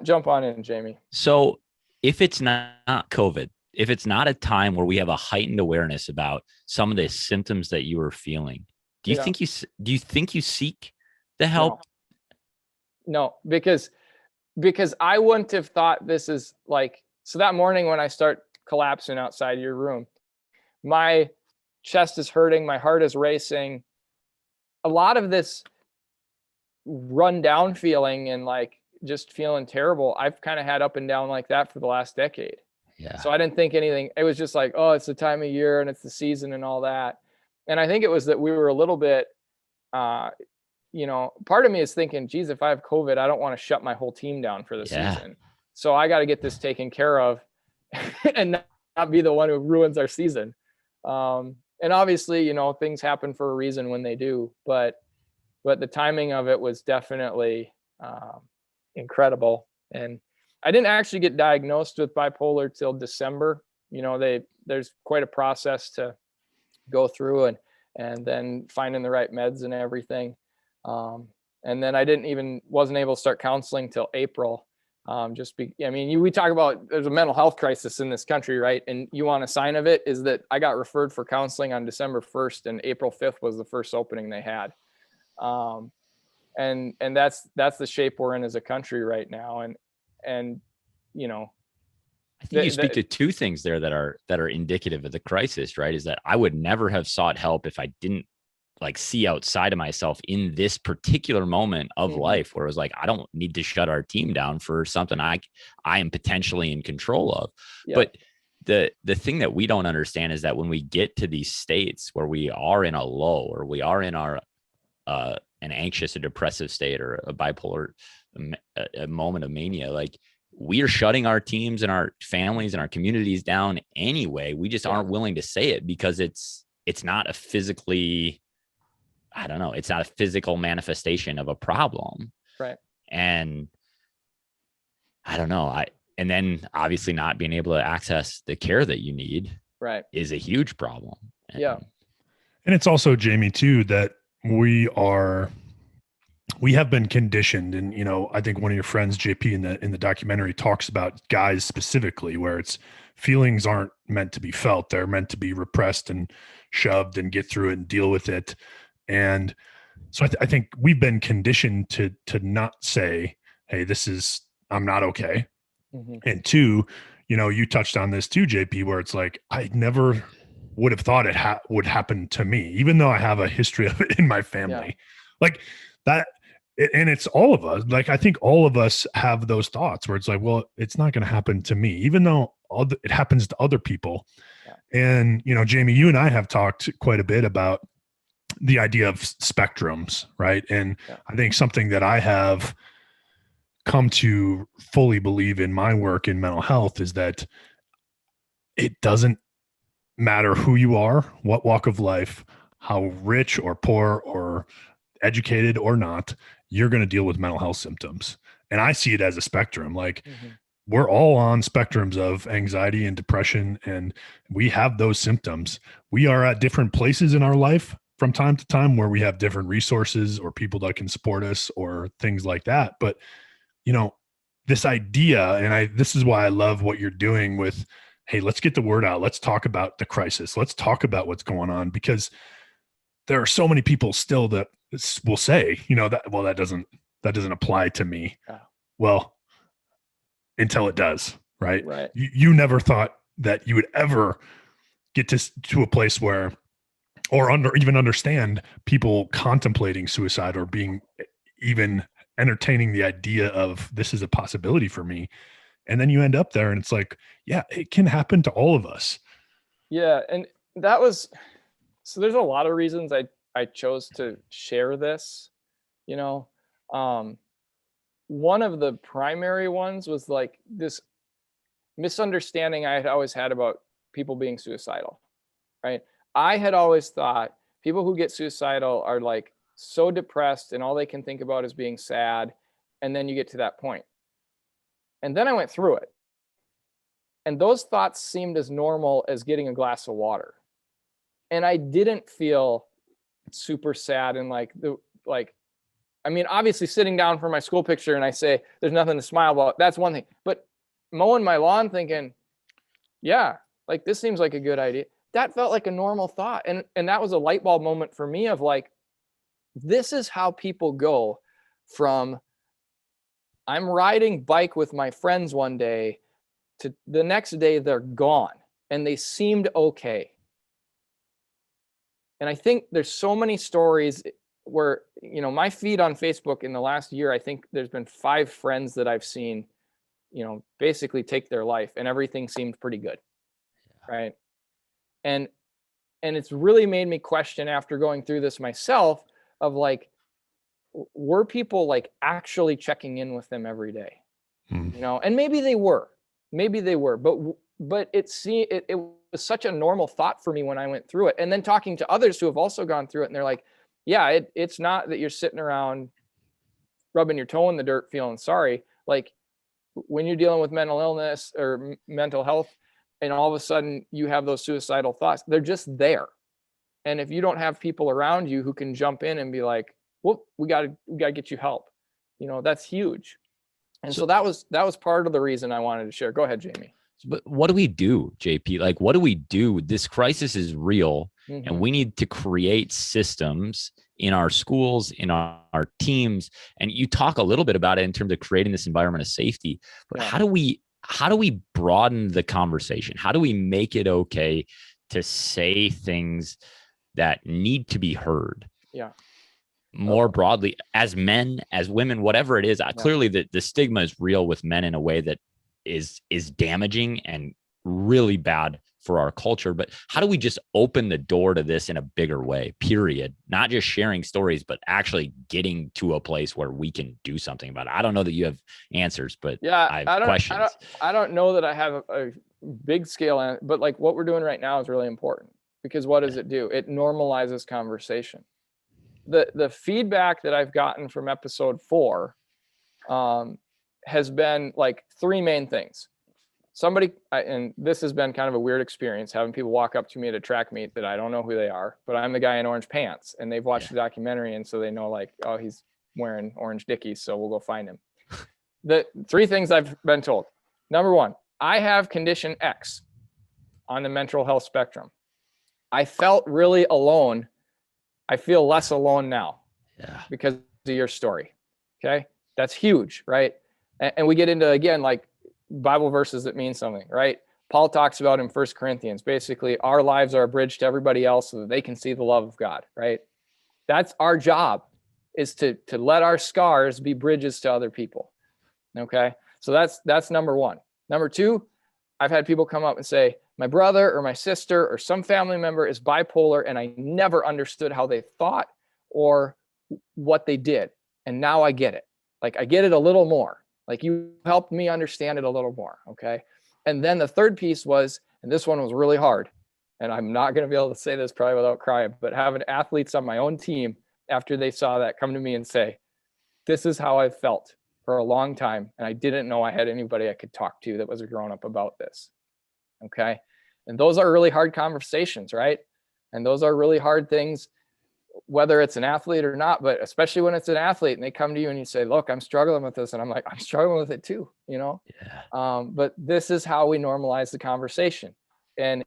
Speaker 4: Jump on in, Jamie.
Speaker 3: So if it's not COVID, if it's not a time where we have a heightened awareness about some of the symptoms that you are feeling, do you think you seek the help?
Speaker 4: No, because I wouldn't have thought this is like, so that morning when I start collapsing outside your room, my chest is hurting, my heart is racing. A lot of this run down feeling and like just feeling terrible, I've kind of had up and down like that for the last decade.
Speaker 3: Yeah.
Speaker 4: So I didn't think anything. It was just like, oh, it's the time of year and it's the season and all that. And I think it was that we were a little bit, part of me is thinking, geez, if I have COVID, I don't want to shut my whole team down for the season. So I got to get this taken care of and not be the one who ruins our season. And obviously, things happen for a reason when they do, but the timing of it was definitely incredible. And I didn't actually get diagnosed with bipolar till December. There's quite a process to go through and then finding the right meds and everything. And then I wasn't able to start counseling till April. We talk about there's a mental health crisis in this country, right? And you want a sign of it is that I got referred for counseling on December 1st and April 5th was the first opening they had. And that's the shape we're in as a country right now. And
Speaker 3: I think you speak to two things there that are indicative of the crisis, right? Is that I would never have sought help if I didn't like see outside of myself in this particular moment of life where it was like, I don't need to shut our team down for something I am potentially in control of. Yeah. But the thing that we don't understand is that when we get to these states where we are in a low or we are in our an anxious or depressive state or a bipolar a moment of mania, like we are shutting our teams and our families and our communities down anyway. We just aren't willing to say it because it's not a physically, I don't know, it's not a physical manifestation of a problem.
Speaker 4: Right.
Speaker 3: And I don't know. And then obviously not being able to access the care that you need is a huge problem.
Speaker 2: And it's also, Jamie, too, that we have been conditioned. And, I think one of your friends, JP, in the documentary talks about guys specifically where it's feelings aren't meant to be felt. They're meant to be repressed and shoved and get through it and deal with it. And so I think we've been conditioned to not say, hey, I'm not okay. Mm-hmm. And two, you touched on this too, JP, where it's like, I never would have thought it would happen to me, even though I have a history of it in my family. Like that. And it's all of us. Like, I think all of us have those thoughts where it's like, well, it's not going to happen to me, even though it happens to other people. Yeah. And, Jamie, you and I have talked quite a bit about the idea of spectrums, right? And I think something that I have come to fully believe in my work in mental health is that it doesn't matter who you are, what walk of life, how rich or poor or educated or not, you're going to deal with mental health symptoms. And I see it as a spectrum. Like we're all on spectrums of anxiety and depression, and we have those symptoms. We are at different places in our life from time to time where we have different resources or people that can support us or things like that. But, this idea, and this is why I love what you're doing with, hey, let's get the word out. Let's talk about the crisis. Let's talk about what's going on, because there are so many people still that will say, that doesn't apply to me. Yeah. Well, until it does, right?
Speaker 4: Right.
Speaker 2: You never thought that you would ever get to a place where, or even understand people contemplating suicide or being even entertaining the idea of this is a possibility for me. And then you end up there and it's like, yeah, it can happen to all of us.
Speaker 4: Yeah. And so there's a lot of reasons I chose to share this, one of the primary ones was like this misunderstanding I had always had about people being suicidal, right? I had always thought people who get suicidal are like so depressed and all they can think about is being sad. And then you get to that point. And then I went through it. And those thoughts seemed as normal as getting a glass of water. And I didn't feel super sad and obviously sitting down for my school picture and I say, there's nothing to smile about. That's one thing. But mowing my lawn thinking, yeah, like this seems like a good idea. That felt like a normal thought. And that was a light bulb moment for me of like, this is how people go from I'm riding bike with my friends one day to the next day they're gone and they seemed okay. And I think there's so many stories where, you know, my feed on Facebook in the last year, I think there's been 5 friends that I've seen, you know, basically take their life and everything seemed pretty good. Right. And it's really made me question after going through this myself of like, were people like actually checking in with them every day? You know, and maybe they were, but it was such a normal thought for me when I went through it. And then talking to others who have also gone through it, and they're like, yeah, it's not that you're sitting around rubbing your toe in the dirt feeling sorry. Like when you're dealing with mental illness or mental health, and all of a sudden you have those suicidal thoughts, they're just there. And if you don't have people around you who can jump in and be like, well, we gotta get you help, you know, that's huge. And so that was part of the reason I wanted to share. Go ahead, Jamie.
Speaker 3: But what do we do, JP? Like, what do we do? This crisis is real, and we need to create systems in our schools, in our teams. And you talk a little bit about it in terms of creating this environment of safety. But how do we broaden the conversation? How do we make it okay to say things that need to be heard?
Speaker 4: Yeah.
Speaker 3: More broadly, as men, as women, whatever it is. Clearly the stigma is real with men in a way that is damaging and really bad for our culture. But how do we just open the door to this in a bigger way, period? Not just sharing stories, but actually getting to a place where we can do something about it. I don't know that you have answers, but I have questions.
Speaker 4: I don't know that I have a big scale, but like what we're doing right now is really important, because what does it do? It normalizes conversation. The feedback that I've gotten from episode 4 has been like 3 main things. And this has been kind of a weird experience, having people walk up to me at a track meet that I don't know who they are, but I'm the guy in orange pants, and they've watched the documentary, and so they know like, oh, he's wearing orange Dickies, so we'll go find him. The 3 things I've been told. Number 1, I have condition X on the mental health spectrum. I felt really alone. I feel less alone now because of your story. Okay. That's huge. Right. And we get into, again, like Bible verses that mean something, right? Paul talks about in 1 Corinthians, basically our lives are a bridge to everybody else so that they can see the love of God. Right. That's our job, is to let our scars be bridges to other people. Okay. So that's number 1. Number 2, I've had people come up and say, my brother or my sister or some family member is bipolar, and I never understood how they thought or what they did. And now I get it. Like I get it a little more. Like you helped me understand it a little more. Okay. And then the third piece was, and this one was really hard, and I'm not going to be able to say this probably without crying, but having athletes on my own team, after they saw that, come to me and say, this is how I felt for a long time, and I didn't know I had anybody I could talk to that was a grown-up about this. Okay. And those are really hard conversations, right? And those are really hard things, whether it's an athlete or not, but especially when it's an athlete and they come to you and you say, look, I'm struggling with this. And I'm like, I'm struggling with it too, you know? But this is how we normalize the conversation. And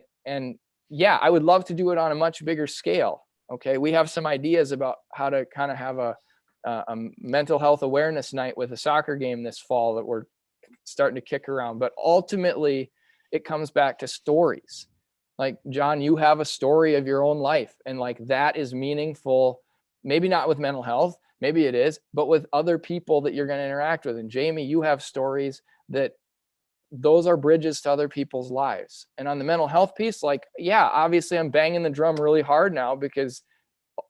Speaker 4: yeah, I would love to do it on a much bigger scale. Okay. We have some ideas about how to kind of have a mental health awareness night with a soccer game this fall that we're starting to kick around. But ultimately, it comes back to stories. Like, John, you have a story of your own life, and like that is meaningful, maybe not with mental health, maybe it is, but with other people that you're going to interact with. And Jamie, you have stories that those are bridges to other people's lives. And on the mental health piece, like, yeah, obviously I'm banging the drum really hard now because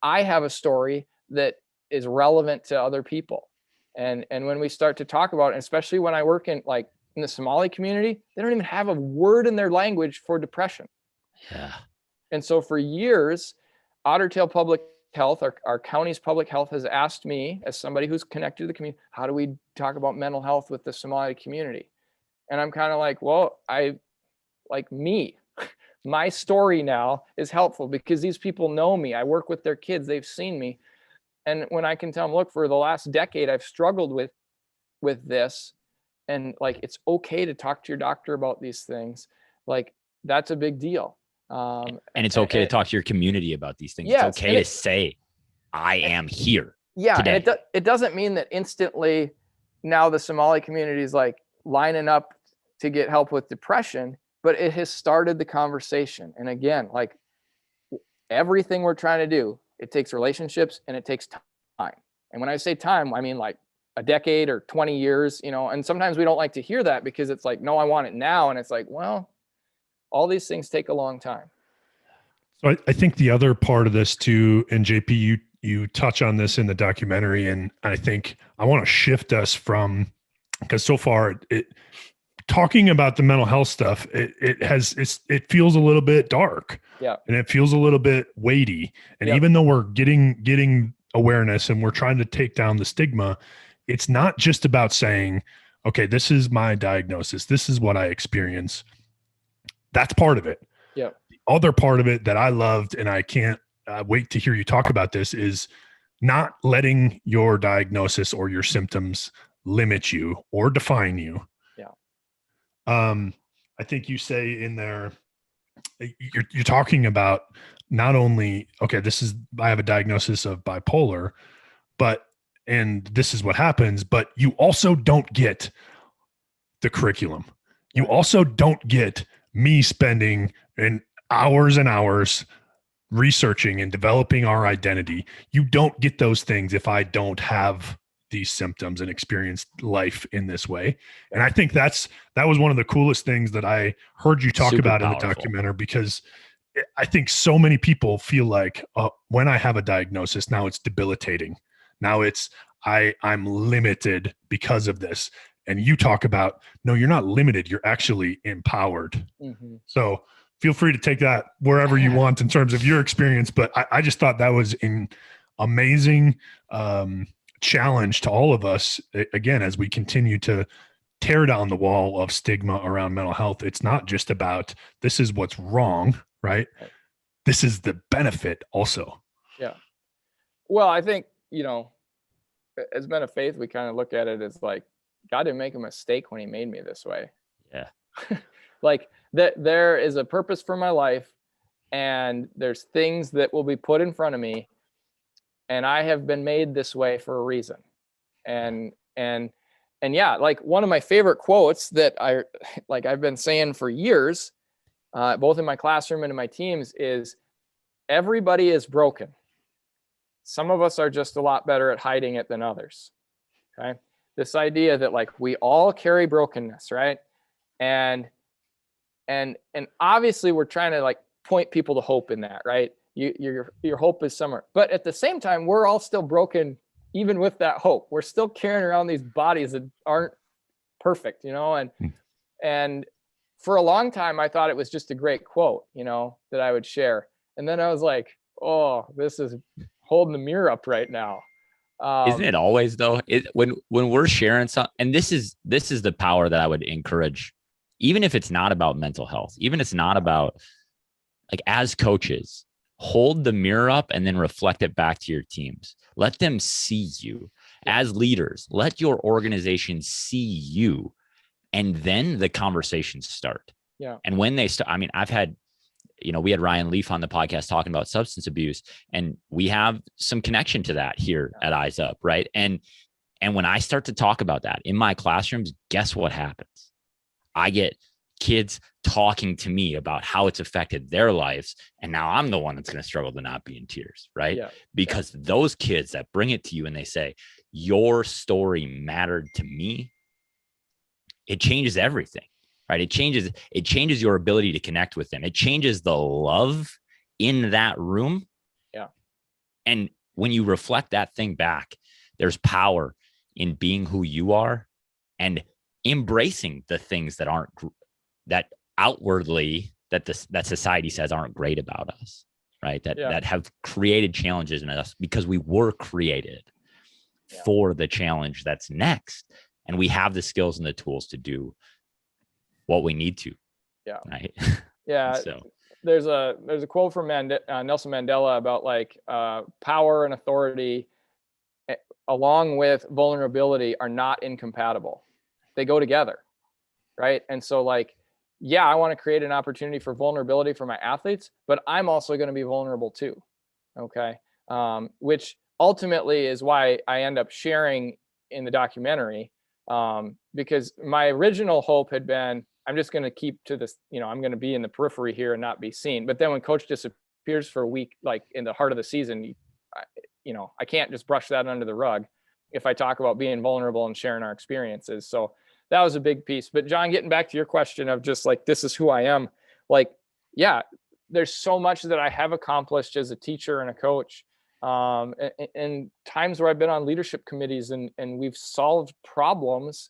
Speaker 4: I have a story that is relevant to other people. And when we start to talk about it, especially when I work in the Somali community, they don't even have a word in their language for depression.
Speaker 3: Yeah.
Speaker 4: And so for years, Otter Tail Public Health, our county's public health, has asked me, as somebody who's connected to the community, how do we talk about mental health with the Somali community? And I'm kind of like, well, my story now is helpful because these people know me. I work with their kids. They've seen me. And when I can tell them, look, for the last decade, I've struggled with this, and like, it's okay to talk to your doctor about these things. like that's a big deal.
Speaker 3: And it's okay to talk to your community about these things.
Speaker 4: Yes,
Speaker 3: it's okay to say, I am here.
Speaker 4: Yeah.
Speaker 3: Today.
Speaker 4: And it doesn't mean that instantly now the Somali community is like lining up to get help with depression, but it has started the conversation. And again, like everything we're trying to do, it takes relationships and it takes time. And when I say time, I mean like a decade or 20 years, you know, and sometimes we don't like to hear that because it's like, no, I want it now. And it's like, well, all these things take a long time.
Speaker 2: So I think the other part of this too, and JP, you touch on this in the documentary, and I think I want to shift us from, because so far talking about the mental health stuff, it feels a little bit dark,
Speaker 4: yeah,
Speaker 2: and it feels a little bit weighty, and
Speaker 4: yep.
Speaker 2: even though we're getting awareness and we're trying to take down the stigma, it's not just about saying, okay, this is my diagnosis, this is what I experience. That's part of it.
Speaker 4: Yeah.
Speaker 2: The other part of it that I loved, and I can't wait to hear you talk about this, is not letting your diagnosis or your symptoms limit you or define you.
Speaker 4: Yeah.
Speaker 2: I think you say in there, you're talking about not only, okay, I have a diagnosis of bipolar, and this is what happens, but you also don't get the curriculum. You also don't get me spending hours and hours researching and developing our identity. You don't get those things if I don't have these symptoms and experience life in this way. And I think that was one of the coolest things that I heard you talk
Speaker 3: Super
Speaker 2: about
Speaker 3: powerful.
Speaker 2: in the documentary, because I think so many people feel like when I have a diagnosis, now it's debilitating. Now it's I'm limited because of this. And you talk about, no, you're not limited. You're actually empowered.
Speaker 4: Mm-hmm.
Speaker 2: So feel free to take that wherever you want in terms of your experience. But I just thought that was an amazing challenge to all of us. Again, as we continue to tear down the wall of stigma around mental health, it's not just about this is what's wrong, right? This is the benefit also.
Speaker 4: Yeah. Well, I think, as men of faith, we kind of look at it as like, God didn't make a mistake when he made me this way.
Speaker 3: Yeah.
Speaker 4: Like that there is a purpose for my life, and there's things that will be put in front of me, and I have been made this way for a reason. And yeah, like one of my favorite quotes that I've been saying for years, both in my classroom and in my teams, is everybody is broken. Some of us are just a lot better at hiding it than others. Okay. This idea that like we all carry brokenness, right? And obviously we're trying to like point people to hope in that, right? Your hope is somewhere, but at the same time, we're all still broken. Even with that hope, we're still carrying around these bodies that aren't perfect, and for a long time, I thought it was just a great quote, that I would share. And then I was like, oh, this is holding the mirror up right now.
Speaker 3: Isn't it always though? When we're sharing something, and this is the power that I would encourage, even if it's not about mental health, even if it's not about, like, as coaches, hold the mirror up and then reflect it back to your teams. Let them see you. As leaders, let your organization see you, and then the conversations start.
Speaker 4: Yeah.
Speaker 3: And when they start, I mean, I've had, we had Ryan Leaf on the podcast talking about substance abuse, and we have some connection to that here at Eyes Up, right? And when I start to talk about that in my classrooms, guess what happens? I get kids talking to me about how it's affected their lives, and now I'm the one that's going to struggle to not be in tears, right?
Speaker 4: Yeah.
Speaker 3: Because those kids that bring it to you and they say, your story mattered to me, it changes everything. Right. It changes your ability to connect with them. It changes the love in that room.
Speaker 4: Yeah.
Speaker 3: And when you reflect that thing back, there's power in being who you are and embracing the things that outwardly that society says aren't great about us. Right. That have created challenges in us, because we were created for the challenge that's next. And we have the skills and the tools to do what we need to.
Speaker 4: Yeah.
Speaker 3: Right.
Speaker 4: Yeah.
Speaker 3: So
Speaker 4: there's a quote from Nelson Mandela about like power and authority along with vulnerability are not incompatible. They go together. Right. And so like yeah, I want to create an opportunity for vulnerability for my athletes, but I'm also going to be vulnerable too. Okay. Which ultimately is why I end up sharing in the documentary. Because my original hope had been, I'm just going to keep to this, I'm going to be in the periphery here and not be seen. But then when coach disappears for a week, like in the heart of the season, I can't just brush that under the rug if I talk about being vulnerable and sharing our experiences. So that was a big piece. But John, getting back to your question of just like, this is who I am. Like, yeah, there's so much that I have accomplished as a teacher and a coach. And times where I've been on leadership committees and we've solved problems.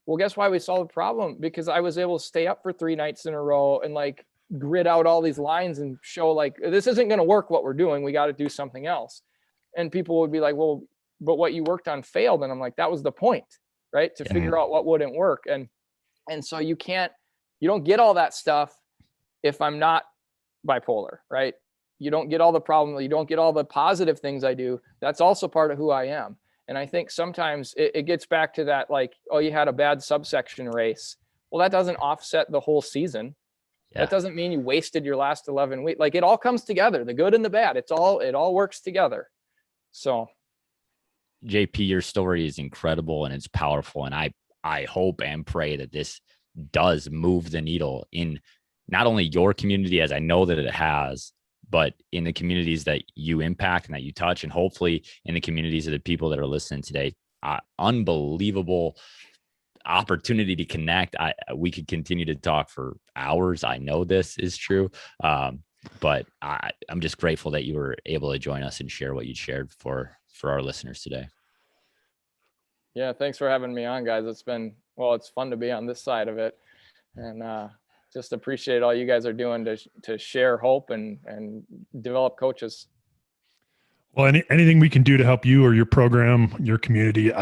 Speaker 4: Well, guess why we solved a problem? Because I was able to stay up for 3 nights in a row and like grid out all these lines and show like, this isn't going to work what we're doing. We got to do something else. And people would be like, well, but what you worked on failed. And I'm like, that was the point, right? To figure out what wouldn't work. And so you don't get all that stuff if I'm not bipolar, right? You don't get all the problem. You don't get all the positive things I do. That's also part of who I am. And I think sometimes it gets back to that, like, oh, you had a bad subsection race. Well, that doesn't offset the whole season. Yeah. That doesn't mean you wasted your last 11 weeks. Like, it all comes together, the good and the bad. It all works together. So
Speaker 3: JP, your story is incredible and it's powerful. And I hope and pray that this does move the needle in not only your community, as I know that it has, but in the communities that you impact and that you touch, and hopefully in the communities of the people that are listening today. Unbelievable opportunity to connect. We could continue to talk for hours. I know this is true. But I'm just grateful that you were able to join us and share what you shared for our listeners today.
Speaker 4: Yeah. Thanks for having me on, guys. It's fun to be on this side of it. And, just appreciate all you guys are doing to share hope and develop coaches.
Speaker 2: Well, anything we can do to help you or your program, your community,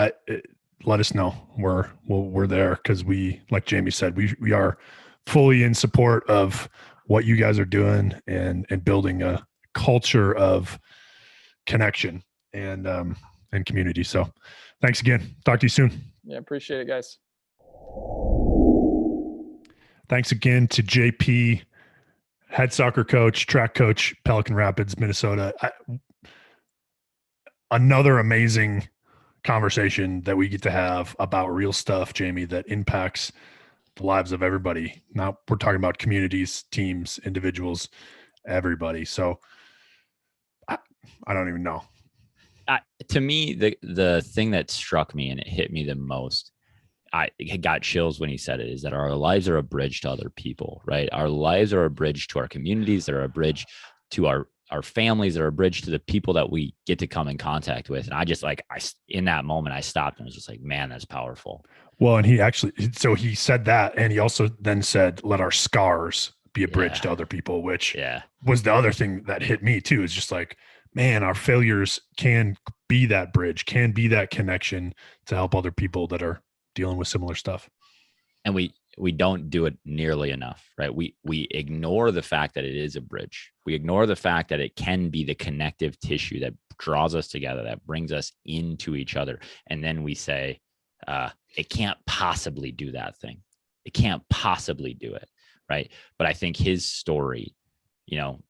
Speaker 2: let us know. We're there because like Jamie said, we are fully in support of what you guys are doing and building a culture of connection and community. So thanks again. Talk to you soon.
Speaker 4: Yeah. Appreciate it, guys.
Speaker 2: Thanks again to JP, head soccer coach, track coach, Pelican Rapids, Minnesota. Another amazing conversation that we get to have about real stuff, Jamie, that impacts the lives of everybody. Now we're talking about communities, teams, individuals, everybody. So I don't even know.
Speaker 3: To me, the thing that struck me and it hit me the most, I got chills when he said it, is that our lives are a bridge to other people, right? Our lives are a bridge to our communities. They're a bridge to our families. They're a bridge to the people that we get to come in contact with. And I just in that moment, I stopped and was just like, man, that's powerful.
Speaker 2: Well, and he said that. And he also then said, let our scars be a bridge to other people, which was the other thing that hit me too, is just like, man, our failures can be that bridge, can be that connection to help other people that are dealing with similar stuff.
Speaker 3: And we don't do it nearly enough, right? We ignore the fact that it is a bridge. We ignore the fact that it can be the connective tissue that draws us together, that brings us into each other. And then we say, it can't possibly do that thing. It can't possibly do it, right? But I think his story,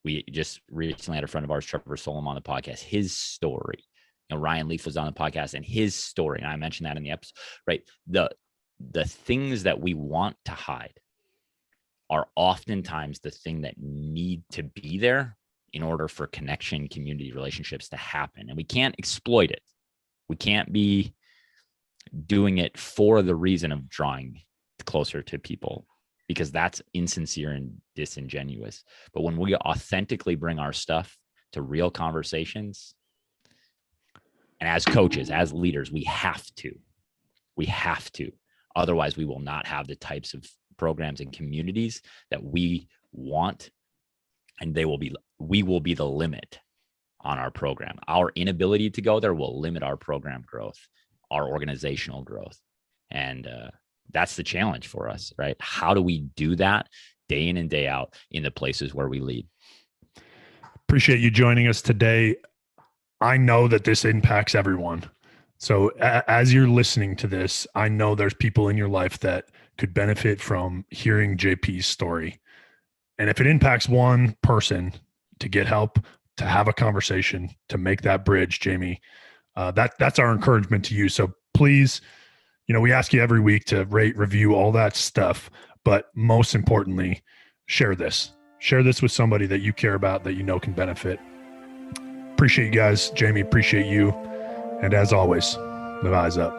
Speaker 3: we just recently had a friend of ours, Trevor Solom, on the podcast. His story, Ryan Leaf was on the podcast, and his story, and I mentioned that in the episode, right? The things that we want to hide are oftentimes the thing that need to be there in order for connection, community, relationships to happen. And we can't exploit it. We can't be doing it for the reason of drawing closer to people, because that's insincere and disingenuous. But when we authentically bring our stuff to real conversations, and as coaches, as leaders, we have to. Otherwise, we will not have the types of programs and communities that we want, and we will be the limit on our program. Our inability to go there will limit our program growth, our organizational growth. And that's the challenge for us, right? How do we do that day in and day out in the places where we lead? Appreciate you joining us today. I know that this impacts everyone.
Speaker 2: So as you're listening to this, I know there's people in your life that could benefit from hearing JP's story. And if it impacts one person to get help, to have a conversation, to make that bridge, Jamie, that's our encouragement to you. So please, we ask you every week to rate, review, all that stuff. But most importantly, share this. Share this with somebody that you care about, that you know can benefit. Appreciate you guys. Jamie, appreciate you. And as always, live eyes up.